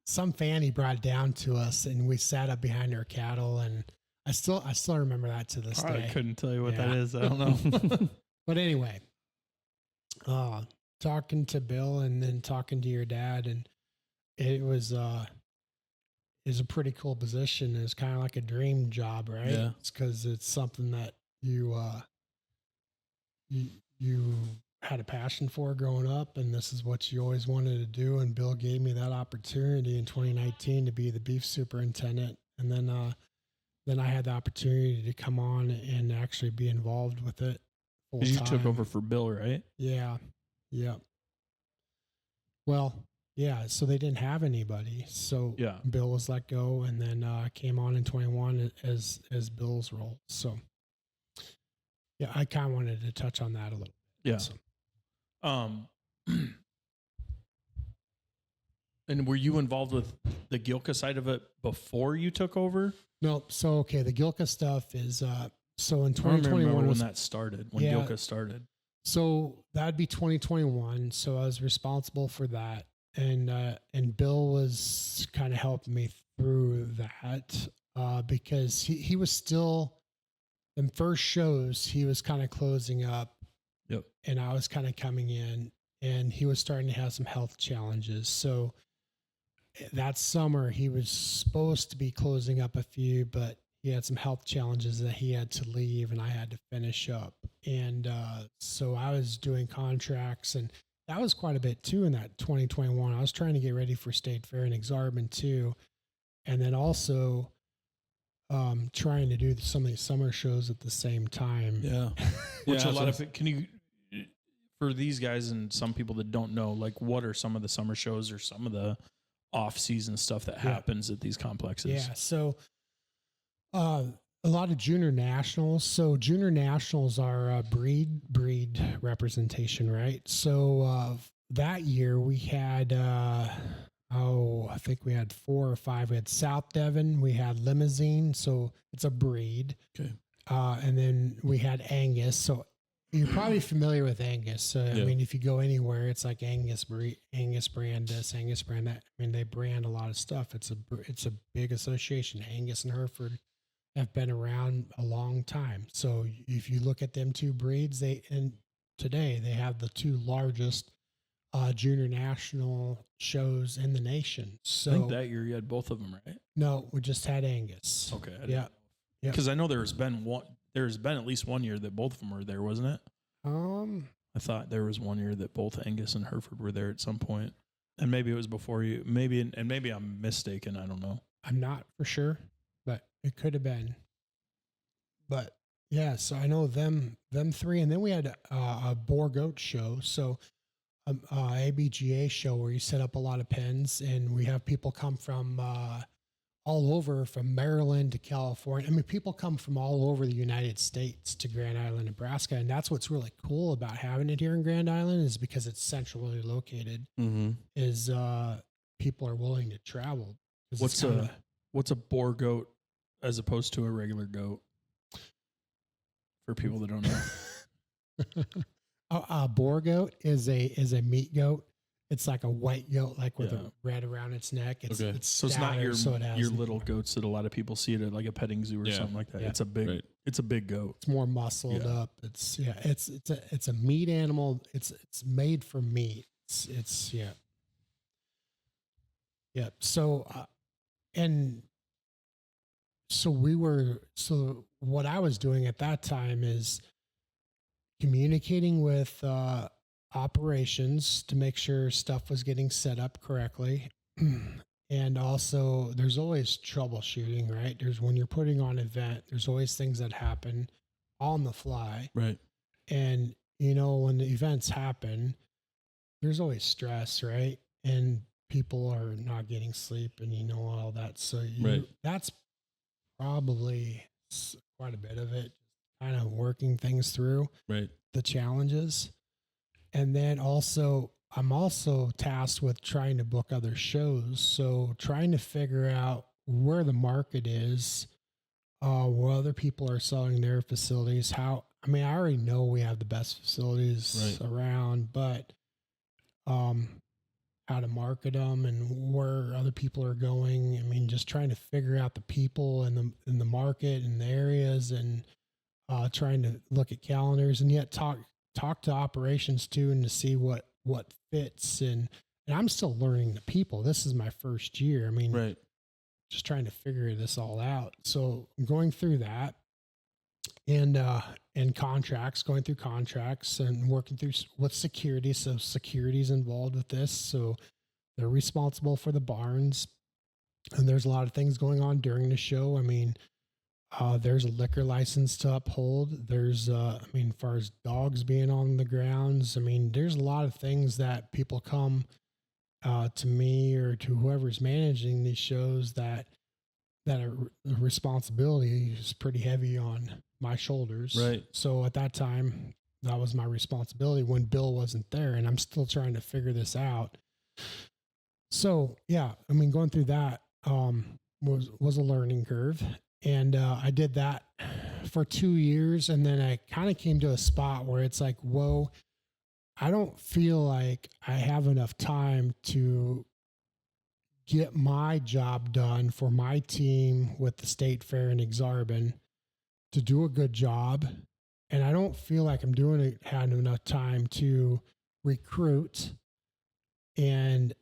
some fan he brought down to us, and we sat up behind our cattle. And I still remember that to this day. I couldn't tell you what that is. I don't know. But anyway, talking to Bill and then talking to your dad, and it was a pretty cool position. It's kind of like a dream job, right? Yeah. It's because it's something that you had a passion for growing up, and this is what you always wanted to do. And Bill gave me that opportunity in 2019 to be the beef superintendent. And then then I had the opportunity to come on and actually be involved with it. You took over for Bill, right? Yeah. Yeah. Well, yeah. So they didn't have anybody. So Yeah. Bill was let go, and then came on in 21 as Bill's role. So yeah, I kind of wanted to touch on that a little. Yeah. So. And were you involved with the Gilka side of it before you took over? No. So okay, the Gilka stuff is so in I don't 2021 remember was when that started. When Yeah. Gilka started. So that'd be 2021. So I was responsible for that, and Bill was kind of helping me through that because he was still in first shows. He was kind of closing up, Yep. and I was kind of coming in, and he was starting to have some health challenges. So that summer he was supposed to be closing up a few, but he had some health challenges that he had to leave, and I had to finish up. And so I was doing contracts, and that was quite a bit too in that 2021. I was trying to get ready for State Fair and Exarban too. And then also trying to do some of these summer shows at the same time. Yeah. Which Yeah, a lot so- of it, can you, for these guys and some people that don't know, like what are some of the summer shows or some of the off season stuff that happens at these complexes? Yeah. So a lot of junior nationals. So junior nationals are breed representation, right? So that year we had I think we had 4 or 5. We had South Devon, we had Limousine, so it's a breed. Okay. And then we had Angus. So you're probably familiar with Angus. So I mean, if you go anywhere, it's like Angus brand this, Angus brand that. I mean, they brand a lot of stuff. It's a big association. Angus and Hereford have been around a long time. So if you look at them two breeds, today they have the 2 largest junior national shows in the nation. So I think that year you had both of them, right? no, we just had Angus. Okay. Yeah. Because I know there's been at least one year that both of them were there, wasn't it? I thought there was one year that both Angus and Hereford were there at some point. And maybe it was before you, maybe I'm mistaken. I don't know. I'm not for sure, but it could have been. But yeah, so I know them 3, and then we had a boar goat show. So ABGA show where you set up a lot of pens, and we have people come from all over, from Maryland to California. I mean, people come from all over the United States to Grand Island, Nebraska, and that's what's really cool about having it here in Grand Island is because it's centrally located. Mm-hmm. Is people are willing to travel. What's a boar goat as opposed to a regular goat? For people that don't know. A boar goat is a meat goat. It's like a white goat, like with a red around its neck. It's so it's not your has little goats that a lot of people see at like a petting zoo or something like that. Yeah. It's a big goat. It's more muscled up. It's a meat animal. It's made for meat. It's So so what I was doing at that time is communicating with operations to make sure stuff was getting set up correctly. And also there's always troubleshooting, right? There's when you're putting on an event, there's always things that happen on the fly. Right. And when the events happen, there's always stress, right? And people are not getting sleep and all that. So that's probably quite a bit of it, kind of working things through the challenges. And then I'm also tasked with trying to book other shows. So trying to figure out where the market is, where other people are selling their facilities. I already know we have the best facilities around, but how to market them and where other people are going. I mean, just trying to figure out the people in the market and the areas, and trying to look at calendars, and yet talk to operations too, and to see what fits. And I'm still learning the people. This is my first year. I mean, just trying to figure this all out. So I'm going through that, and going through contracts and working through with security. So security's involved with this. So they're responsible for the barns, and there's a lot of things going on during the show. I mean, There's a liquor license to uphold. There's, as far as dogs being on the grounds, there's a lot of things that people come to me or to whoever's managing these shows that the responsibility is pretty heavy on my shoulders. Right. So at that time, that was my responsibility when Bill wasn't there, and I'm still trying to figure this out. So yeah, going through that was a learning curve, and I did that for 2 years, and then I kind of came to a spot where it's like, whoa, I don't feel like I have enough time to get my job done for my team with the State Fair in Exarban to do a good job. And I don't feel like I'm had enough time to recruit and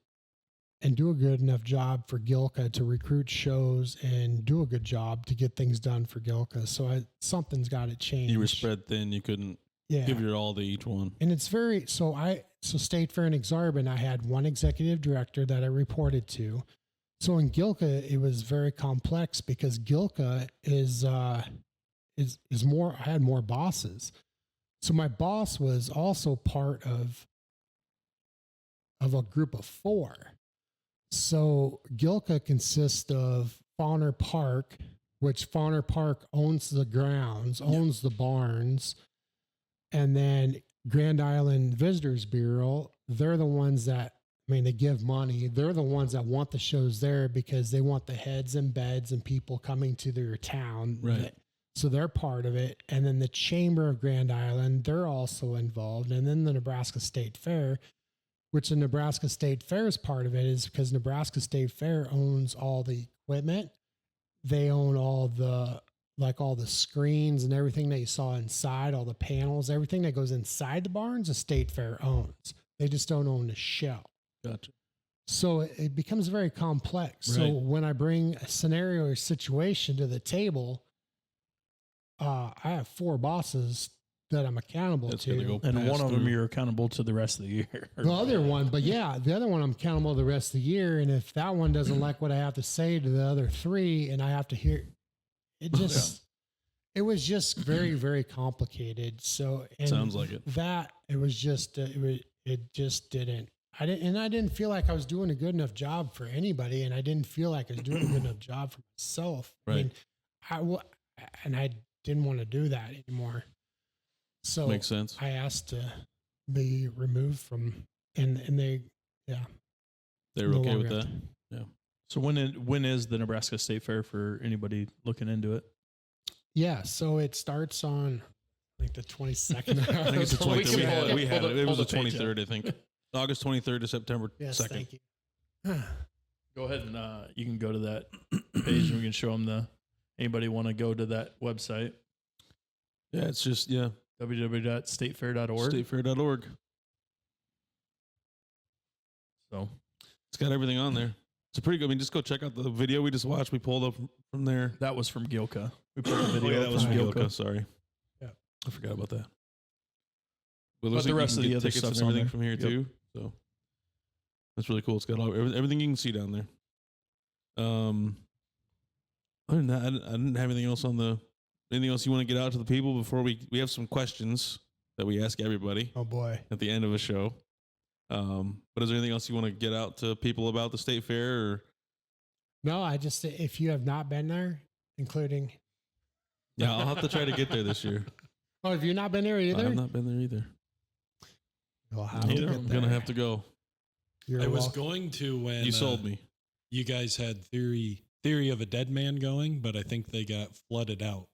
do a good enough job for Gilka to recruit shows and do a good job to get things done for Gilka. So something's got to change. You were spread thin. You couldn't give your all to each one. And it's so State Fair in Exarban, I had one executive director that I reported to. So in Gilka, it was very complex because Gilka is more, I had more bosses. So my boss was also part of a group of 4. So Gilka consists of Fauner Park, which Fauner Park owns the grounds, owns the barns, and then Grand Island Visitors Bureau, they're the ones that, they give money. They're the ones that want the shows there because they want the heads and beds and people coming to their town. Right. So they're part of it. And then the Chamber of Grand Island, they're also involved. And then the Nebraska State Fair, which the Nebraska State Fair is part of it, is because Nebraska State Fair owns all the equipment. They own all the screens and everything that you saw inside, all the panels, everything that goes inside the barns, the State Fair owns. They just don't own the shell. Gotcha. So it becomes very complex. Right. So when I bring a scenario or situation to the table, I have 4 bosses that I'm accountable to. And one of them you're accountable to the rest of the year. The other one, the other one I'm accountable the rest of the year. And if that one doesn't like what I have to say to the other 3 and I have to hear it, it was just very, very complicated. So sounds like it. It was just, it just didn't. I didn't feel like I was doing a good enough job for anybody, and I didn't feel like I was doing a good enough job for myself. Right. I didn't want to do that anymore. So makes sense. I asked to be removed from, and they were okay with that. Yeah. So when is the Nebraska State Fair for anybody looking into it? Yeah. So it starts on, I think, the 22nd. I think it's the 23rd. We had it. It was the 23rd, I think. August 23rd to September 2nd. Thank you. Go ahead and you can go to that page and we can show them anybody want to go to that website. Yeah, it's just, www.statefair.org. Statefair.org. So it's got everything on there. It's pretty good. Just go check out the video we just watched. We pulled up from there. That was from Gilka. We put the video. That was from Gilka. Sorry. Yeah. I forgot about that. But the rest of the other stuff's and everything on there from here too. So that's really cool. It's got everything you can see down there. Other than that, I didn't have anything else anything else you want to get out to the people before we have some questions that we ask everybody. Oh boy. At the end of a show. But is there anything else you want to get out to people about the State Fair or? No, if you have not been there, including. Yeah, I'll have to try to get there this year. Oh, have you not been there either? I have not been there either. I'm going to have to go. I was going to when you sold me. You guys had theory of a dead man going, but I think they got flooded out.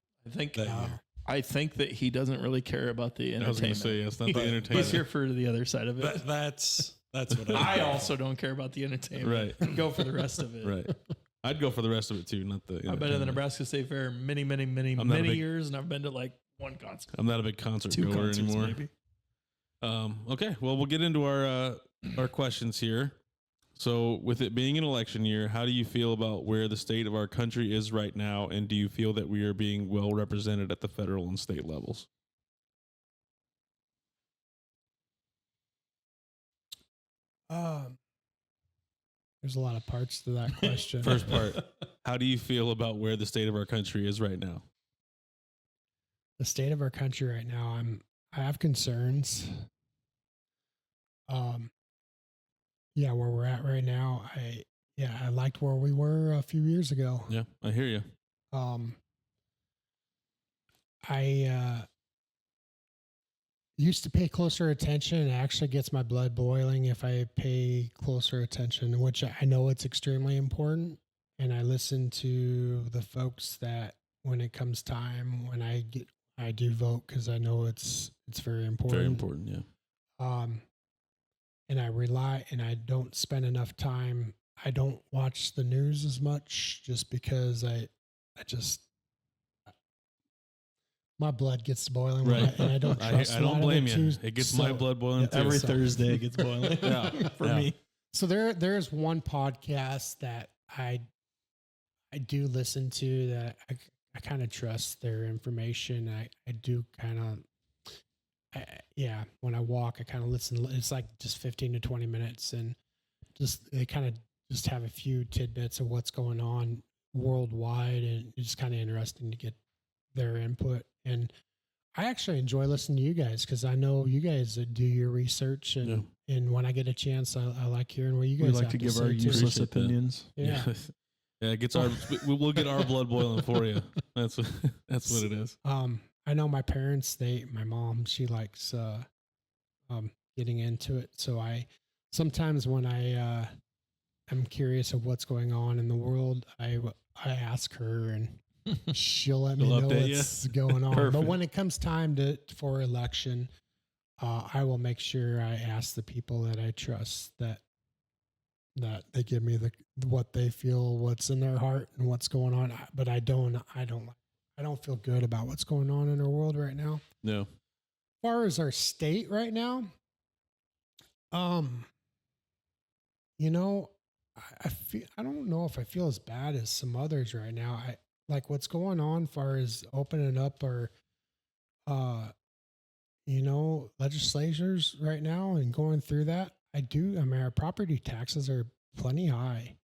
I think that he doesn't really care about the entertainment. I was going to say, it's not the entertainment. He's here for the other side of it. That's what I also don't care about the entertainment. Right. Go for the rest of it. Right. I'd go for the rest of it too, not the I've been to the Nebraska State Fair many years, and I've been to like one concert. I'm not a big concert Two goer concerts, anymore. Maybe. Okay, well, we'll get into our questions here. So with it being an election year, how do you feel about where the state of our country is right now? And do you feel that we are being well represented at the federal and state levels? There's a lot of parts to that question. First part. How do you feel about where the state of our country is right now? The state of our country right now, I have concerns. Yeah, where we're at right now, I liked where we were a few years ago. Yeah, I hear you. I used to pay closer attention. It actually gets my blood boiling if I pay closer attention, which I know it's extremely important. And I listen to the folks that when it comes time, when I do vote because I know it's very important. Very important, yeah. And I rely, and I don't spend enough time. I don't watch the news as much just because I just my blood gets boiling, Right. And I don't trust. I don't blame you. Too, It gets my blood boiling too. Every Thursday it gets boiling. For me. So there's one podcast that I do listen to that I kind of trust their information. I do kind of, when I walk, I kind of listen. It's like just 15 to 20 minutes, and they kind of just have a few tidbits of what's going on worldwide, and it's just kind of interesting to get their input. And I actually enjoy listening to you guys because I know you guys do your research, and when I get a chance, I like hearing what you guys We like have to give say our too. useless opinions. Yeah. Yeah, it gets we'll get our blood boiling for you. That's what it is. I know my parents, my mom, she likes getting into it. So I sometimes when I am curious of what's going on in the world, I ask her, and she'll let me know what's going on. Perfect. But when it comes time for election, I will make sure I ask the people that I trust that they give me what they feel, what's in their heart, and what's going on. But I don't feel good about what's going on in our world right now. No. As far as our state right now, I don't know if I feel as bad as some others right now. I like what's going on as far as opening up our legislatures right now and going through that. I mean, our property taxes are plenty high.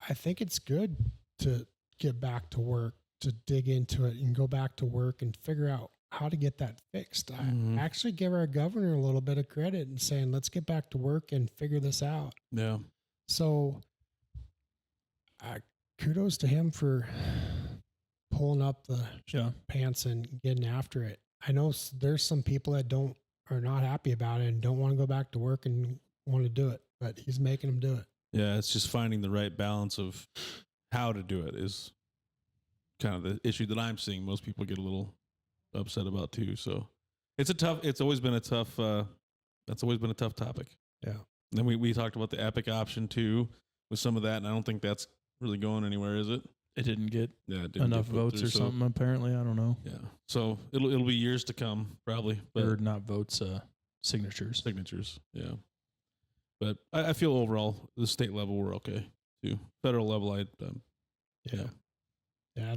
I think it's good to get back to work, to dig into it and go back to work and figure out how to get that fixed. I actually give our governor a little bit of credit and saying, let's get back to work and figure this out. Yeah. So kudos to him for pulling up the pants and getting after it. I know there's some people that are not happy about it and don't want to go back to work and want to do it, but he's making them do it. Yeah, it's just finding the right balance of how to do it is kind of the issue that I'm seeing most people get a little upset about too. So it's always been a tough topic. Yeah. And then we talked about the Epic option too with some of that, and I don't think that's really going anywhere, is it? It didn't get didn't enough get put votes through, or something, apparently. I don't know. Yeah. So it'll be years to come, probably. But Or not votes, signatures. Yeah. But I feel overall, the state level, we're okay too. Federal level, Yeah, I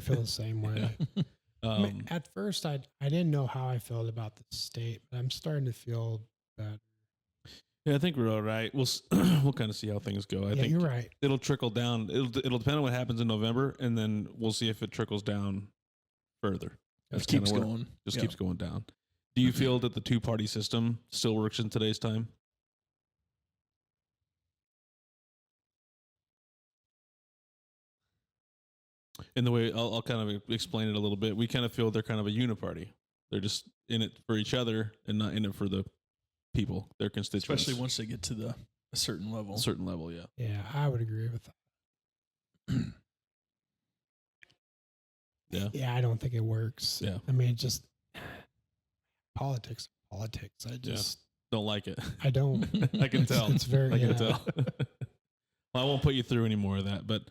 feel the same way. Yeah. I mean, at first, I didn't know how I felt about the state, but I'm starting to feel better. Yeah, I think we're all right. We'll kind of see how things go. I think you're right. It'll trickle down. It'll depend on what happens in November, and then we'll see if it trickles down further. Just keeps going. Keeps going down. Do you feel that the two-party system still works in today's time? In the way I'll kind of explain it a little bit, we kind of feel they're kind of a uniparty. They're just in it for each other and not in it for the people, their constituents. Especially once they get to a certain level. Yeah. Yeah, I would agree with that. Yeah. Yeah, I don't think it works. Yeah. I mean, just politics. I just don't like it. I don't. I can tell. It's very. I can tell. Well, I won't put you through any more of that, but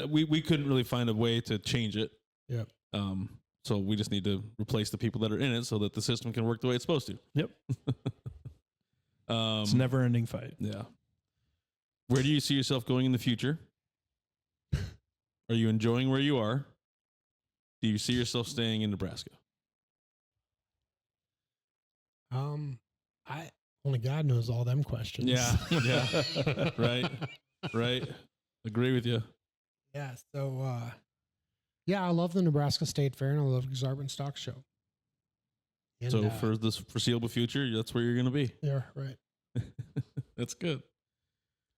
we couldn't really find a way to change it. Yep. So we just need to replace the people that are in it so that the system can work the way it's supposed to. Yep. It's a never-ending fight. Yeah. Where do you see yourself going in the future? Are you enjoying where you are? Do you see yourself staying in Nebraska? Only God knows all them questions. Yeah. Yeah. Right. Agree with you. Yeah. So, yeah, I love the Nebraska State Fair and I love the Exarban Stock Show. And, So for this foreseeable future, that's where you're going to be. Yeah, right. That's good.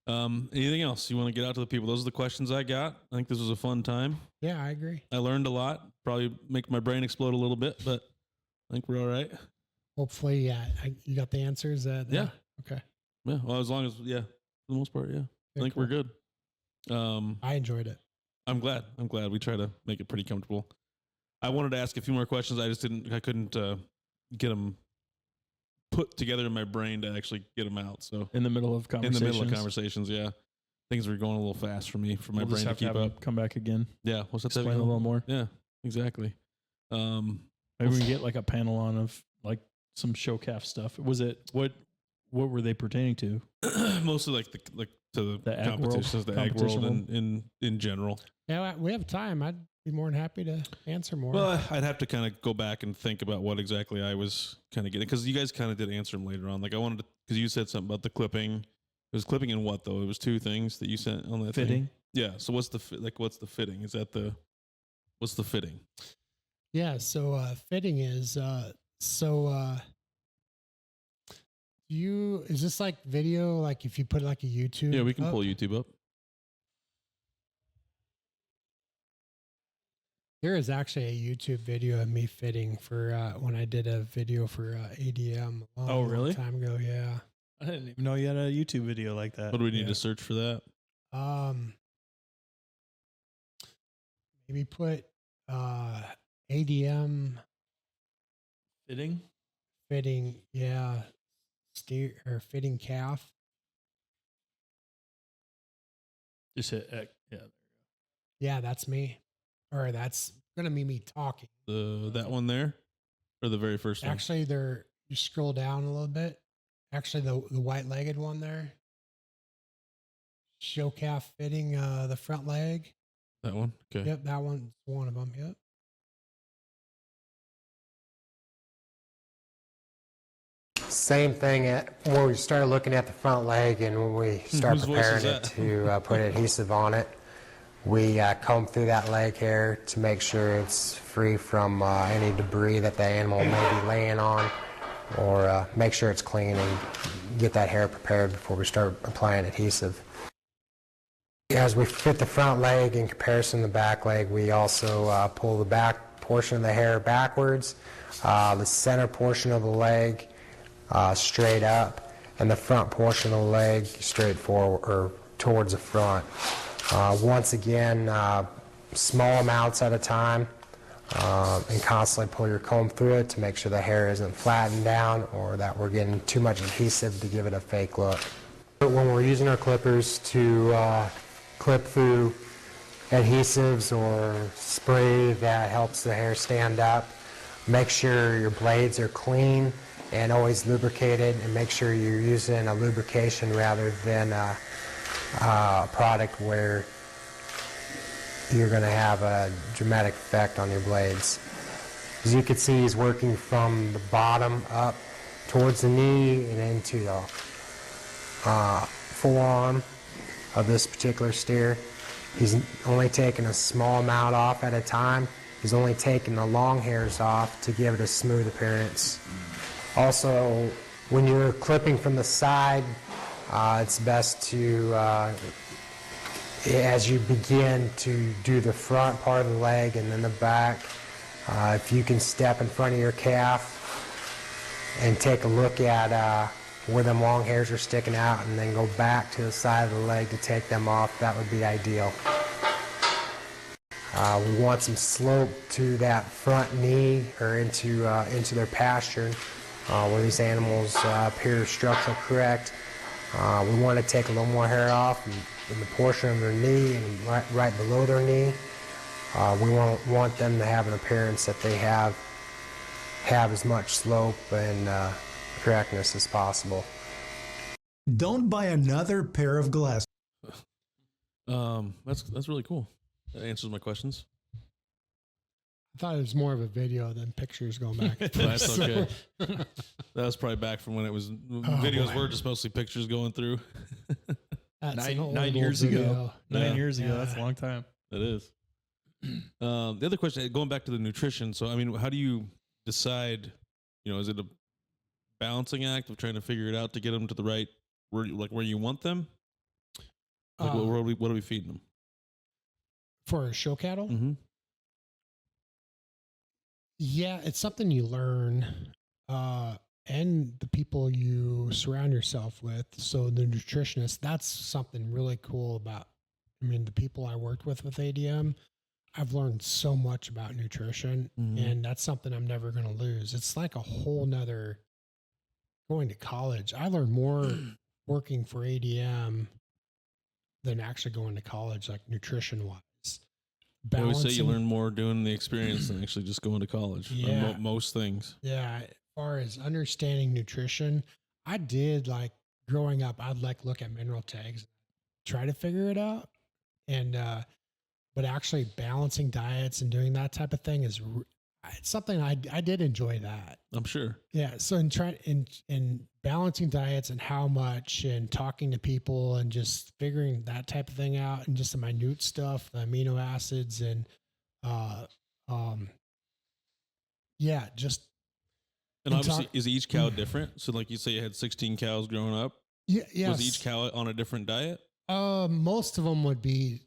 Anything else you want to get out to the people? Those are the questions I got. I think this was a fun time. Yeah, I agree. I learned a lot. Probably make my brain explode a little bit, but I think we're all right. Hopefully, yeah. You got the answers? Yeah. Okay. Yeah. Well, as long as, for the most part, yeah. I think we're good. I enjoyed it. I'm glad. We try to make it pretty comfortable. I wanted to ask a few more questions. I couldn't get them put together in my brain to actually get them out. So in the middle of conversations. Yeah. Things were going a little fast for me, for my brain to keep up. Come back again. Yeah. We'll set that Explain a little more. Yeah, exactly. Maybe we can get like a panel on of like some show calf stuff. Was it what were they pertaining to? Mostly like the competitions, the ag world in general. Yeah, we have time. I'd be more than happy to answer more. Well, I'd have to kind of go back and think about what exactly I was kind of getting, because you guys kind of did answer them later on. Like I wanted to, because you said something about the clipping. It was clipping in what though? It was two things that you sent on that fitting. Thing. Yeah. So what's the fitting? Is that what's the fitting? Yeah. So fitting is is this like video? Like if you put like a YouTube? Yeah, we can pull YouTube up. There is actually a YouTube video of me fitting for when I did a video for ADM a long time ago. Yeah. I didn't even know you had a YouTube video like that. What do we need to search for that? Maybe put ADM fitting, yeah, steer or fitting calf. Just hit X. Yeah. Yeah, that's me. Or that's gonna be me talking. That one there, or the very first one? Actually, you scroll down a little bit. Actually, the white-legged one there. Show calf fitting the front leg. That one? Okay. Yep, that one's one of them. Yep. Same thing when we start looking at the front leg and when we start preparing it to put adhesive on it. We comb through that leg hair to make sure it's free from any debris that the animal may be laying on, or make sure it's clean and get that hair prepared before we start applying adhesive. As we fit the front leg in comparison to the back leg, we also pull the back portion of the hair backwards, the center portion of the leg straight up, and the front portion of the leg straight forward or towards the front. Once again, small amounts at a time, and constantly pull your comb through it to make sure the hair isn't flattened down or that we're getting too much adhesive to give it a fake look. When we're using our clippers to clip through adhesives or spray that helps the hair stand up, make sure your blades are clean and always lubricated, and make sure you're using a lubrication rather than a product where you're going to have a dramatic effect on your blades. As you can see, he's working from the bottom up towards the knee and into the forearm of this particular steer. He's only taking a small amount off at a time. He's only taking the long hairs off to give it a smooth appearance. Also, when you're clipping from the side, it's best to, as you begin to do the front part of the leg and then the back, if you can step in front of your calf and take a look at where them long hairs are sticking out and then go back to the side of the leg to take them off, that would be ideal. We want some slope to that front knee or into their pasture where these animals appear structurally correct. We want to take a little more hair off in the portion of their knee and right below their knee. We want them to have an appearance that they have as much slope and correctness as possible. Don't buy another pair of glasses. That's really cool. That answers my questions. I thought it was more of a video than pictures going back. That's okay. That was probably back from when it was videos were just mostly pictures going through. Nine years ago. 9 years ago. That's a long time. That is. The other question, going back to the nutrition. So, I mean, how do you decide, is it a balancing act of trying to figure it out to get them to the right, where you want them? Like, what are we feeding them? For show cattle? Mm-hmm. Yeah, it's something you learn, and the people you surround yourself with. So the nutritionist, that's something really cool about, the people I worked with ADM, I've learned so much about nutrition, and that's something I'm never going to lose. It's like a whole nother going to college. I learned more working for ADM than actually going to college, like nutrition wise. I always say you learn more doing the experience than actually just going to college. Yeah. Most things. Yeah. As far as understanding nutrition, I did like growing up, I'd look at mineral tags, try to figure it out. And, but actually balancing diets and doing that type of thing it's something I did enjoy that. I'm sure. Yeah. So in balancing diets and how much and talking to people and just figuring that type of thing out and just the minute stuff, the amino acids and, just. And obviously, is each cow different? So like you say you had 16 cows growing up. Yeah. Yes. Was each cow on a different diet? Most of them would be,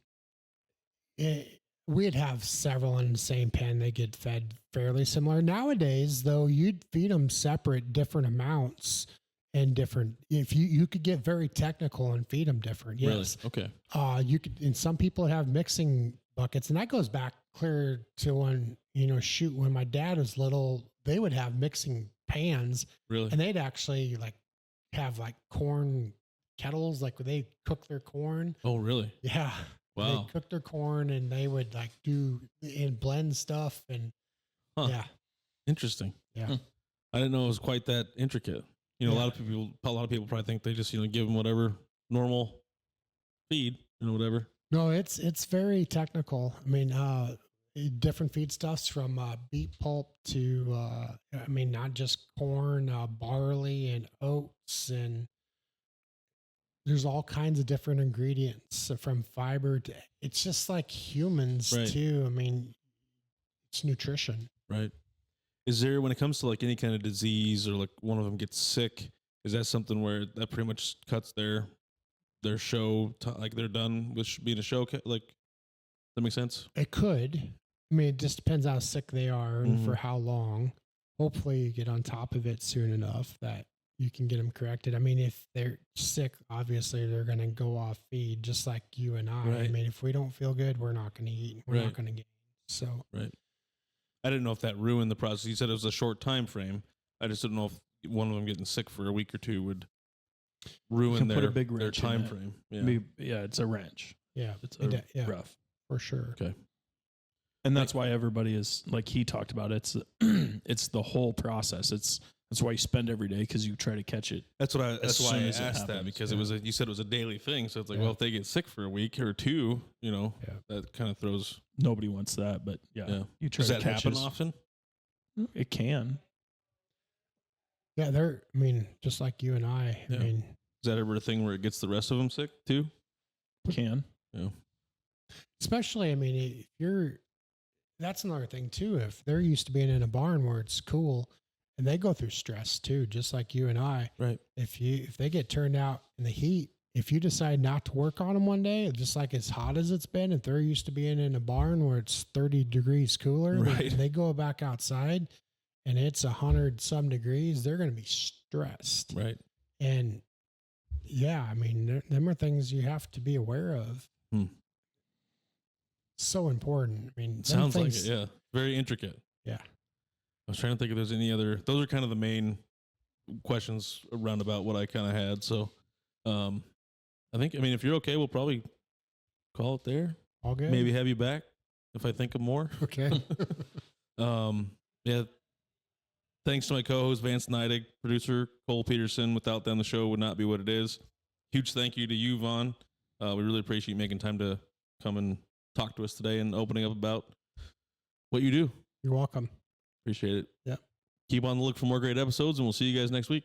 we'd have several in the same pen. They get fed fairly similar. Nowadays, though, you'd feed them separate, different amounts and different. If you could get very technical and feed them different. Yes. Really? Okay. You could, and some people have mixing buckets, and that goes back clear to when, when my dad was little, they would have mixing pans. Really? And they'd actually have corn kettles, where they cook their corn. Oh, really? Yeah. Wow. They cook their corn and they would do and blend stuff and yeah. Interesting. Yeah. I didn't know it was quite that intricate. A lot of people probably think they just, give them whatever normal feed and whatever. No, it's very technical. Different feedstuffs from beet pulp to, not just corn, barley and oats, and there's all kinds of different ingredients from fiber to, it's just like humans too. It's nutrition. Right. Is there, when it comes to any kind of disease or one of them gets sick, is that something where that pretty much cuts their show, they're done with being a show? That make sense? It could. It just depends how sick they are and for how long. Hopefully you get on top of it soon enough that you can get them corrected. if they're sick, obviously they're going to go off feed just like you and I. Right. If we don't feel good, we're not going to eat. We're not going to gain. So, right. I didn't know if that ruined the process. You said it was a short time frame. I just didn't know if one of them getting sick for a week or two would ruin their time frame. Yeah. It's a wrench. Yeah. It's rough. For sure. Okay. And that's why everybody is, like he talked about, it's the whole process. That's why you spend every day, because you try to catch it. That's why I asked that, because you said it was a daily thing. So it's well, if they get sick for a week or two, that kind of throws. Nobody wants that, but you try Does to that catch happen often? It can. Yeah, they're, just like you and I. Is that ever a thing where it gets the rest of them sick too? Can. Yeah. Especially, if you're, that's another thing too. If they're used to being in a barn where it's cool, and they go through stress too, just like you and I. Right. If they get turned out in the heat, if you decide not to work on them one day, just like as hot as it's been, if they're used to being in a barn where it's 30 degrees cooler, right. they go back outside and it's 100 some degrees, they're going to be stressed. Right. And yeah, them are things you have to be aware of. So important. Sounds like it. Yeah. Very intricate. Yeah. I was trying to think if there's any other, those are kind of the main questions around about what I kind of had. So, I think, if you're okay, we'll probably call it there. All good. Maybe have you back if I think of more. Okay. Yeah. Thanks to my co-host, Vance Neidig, producer, Cole Peterson. Without them, the show would not be what it is. Huge thank you to you, Vaughn. We really appreciate you making time to come and talk to us today and opening up about what you do. You're welcome. Appreciate it. Yep. Keep on the look for more great episodes, and we'll see you guys next week.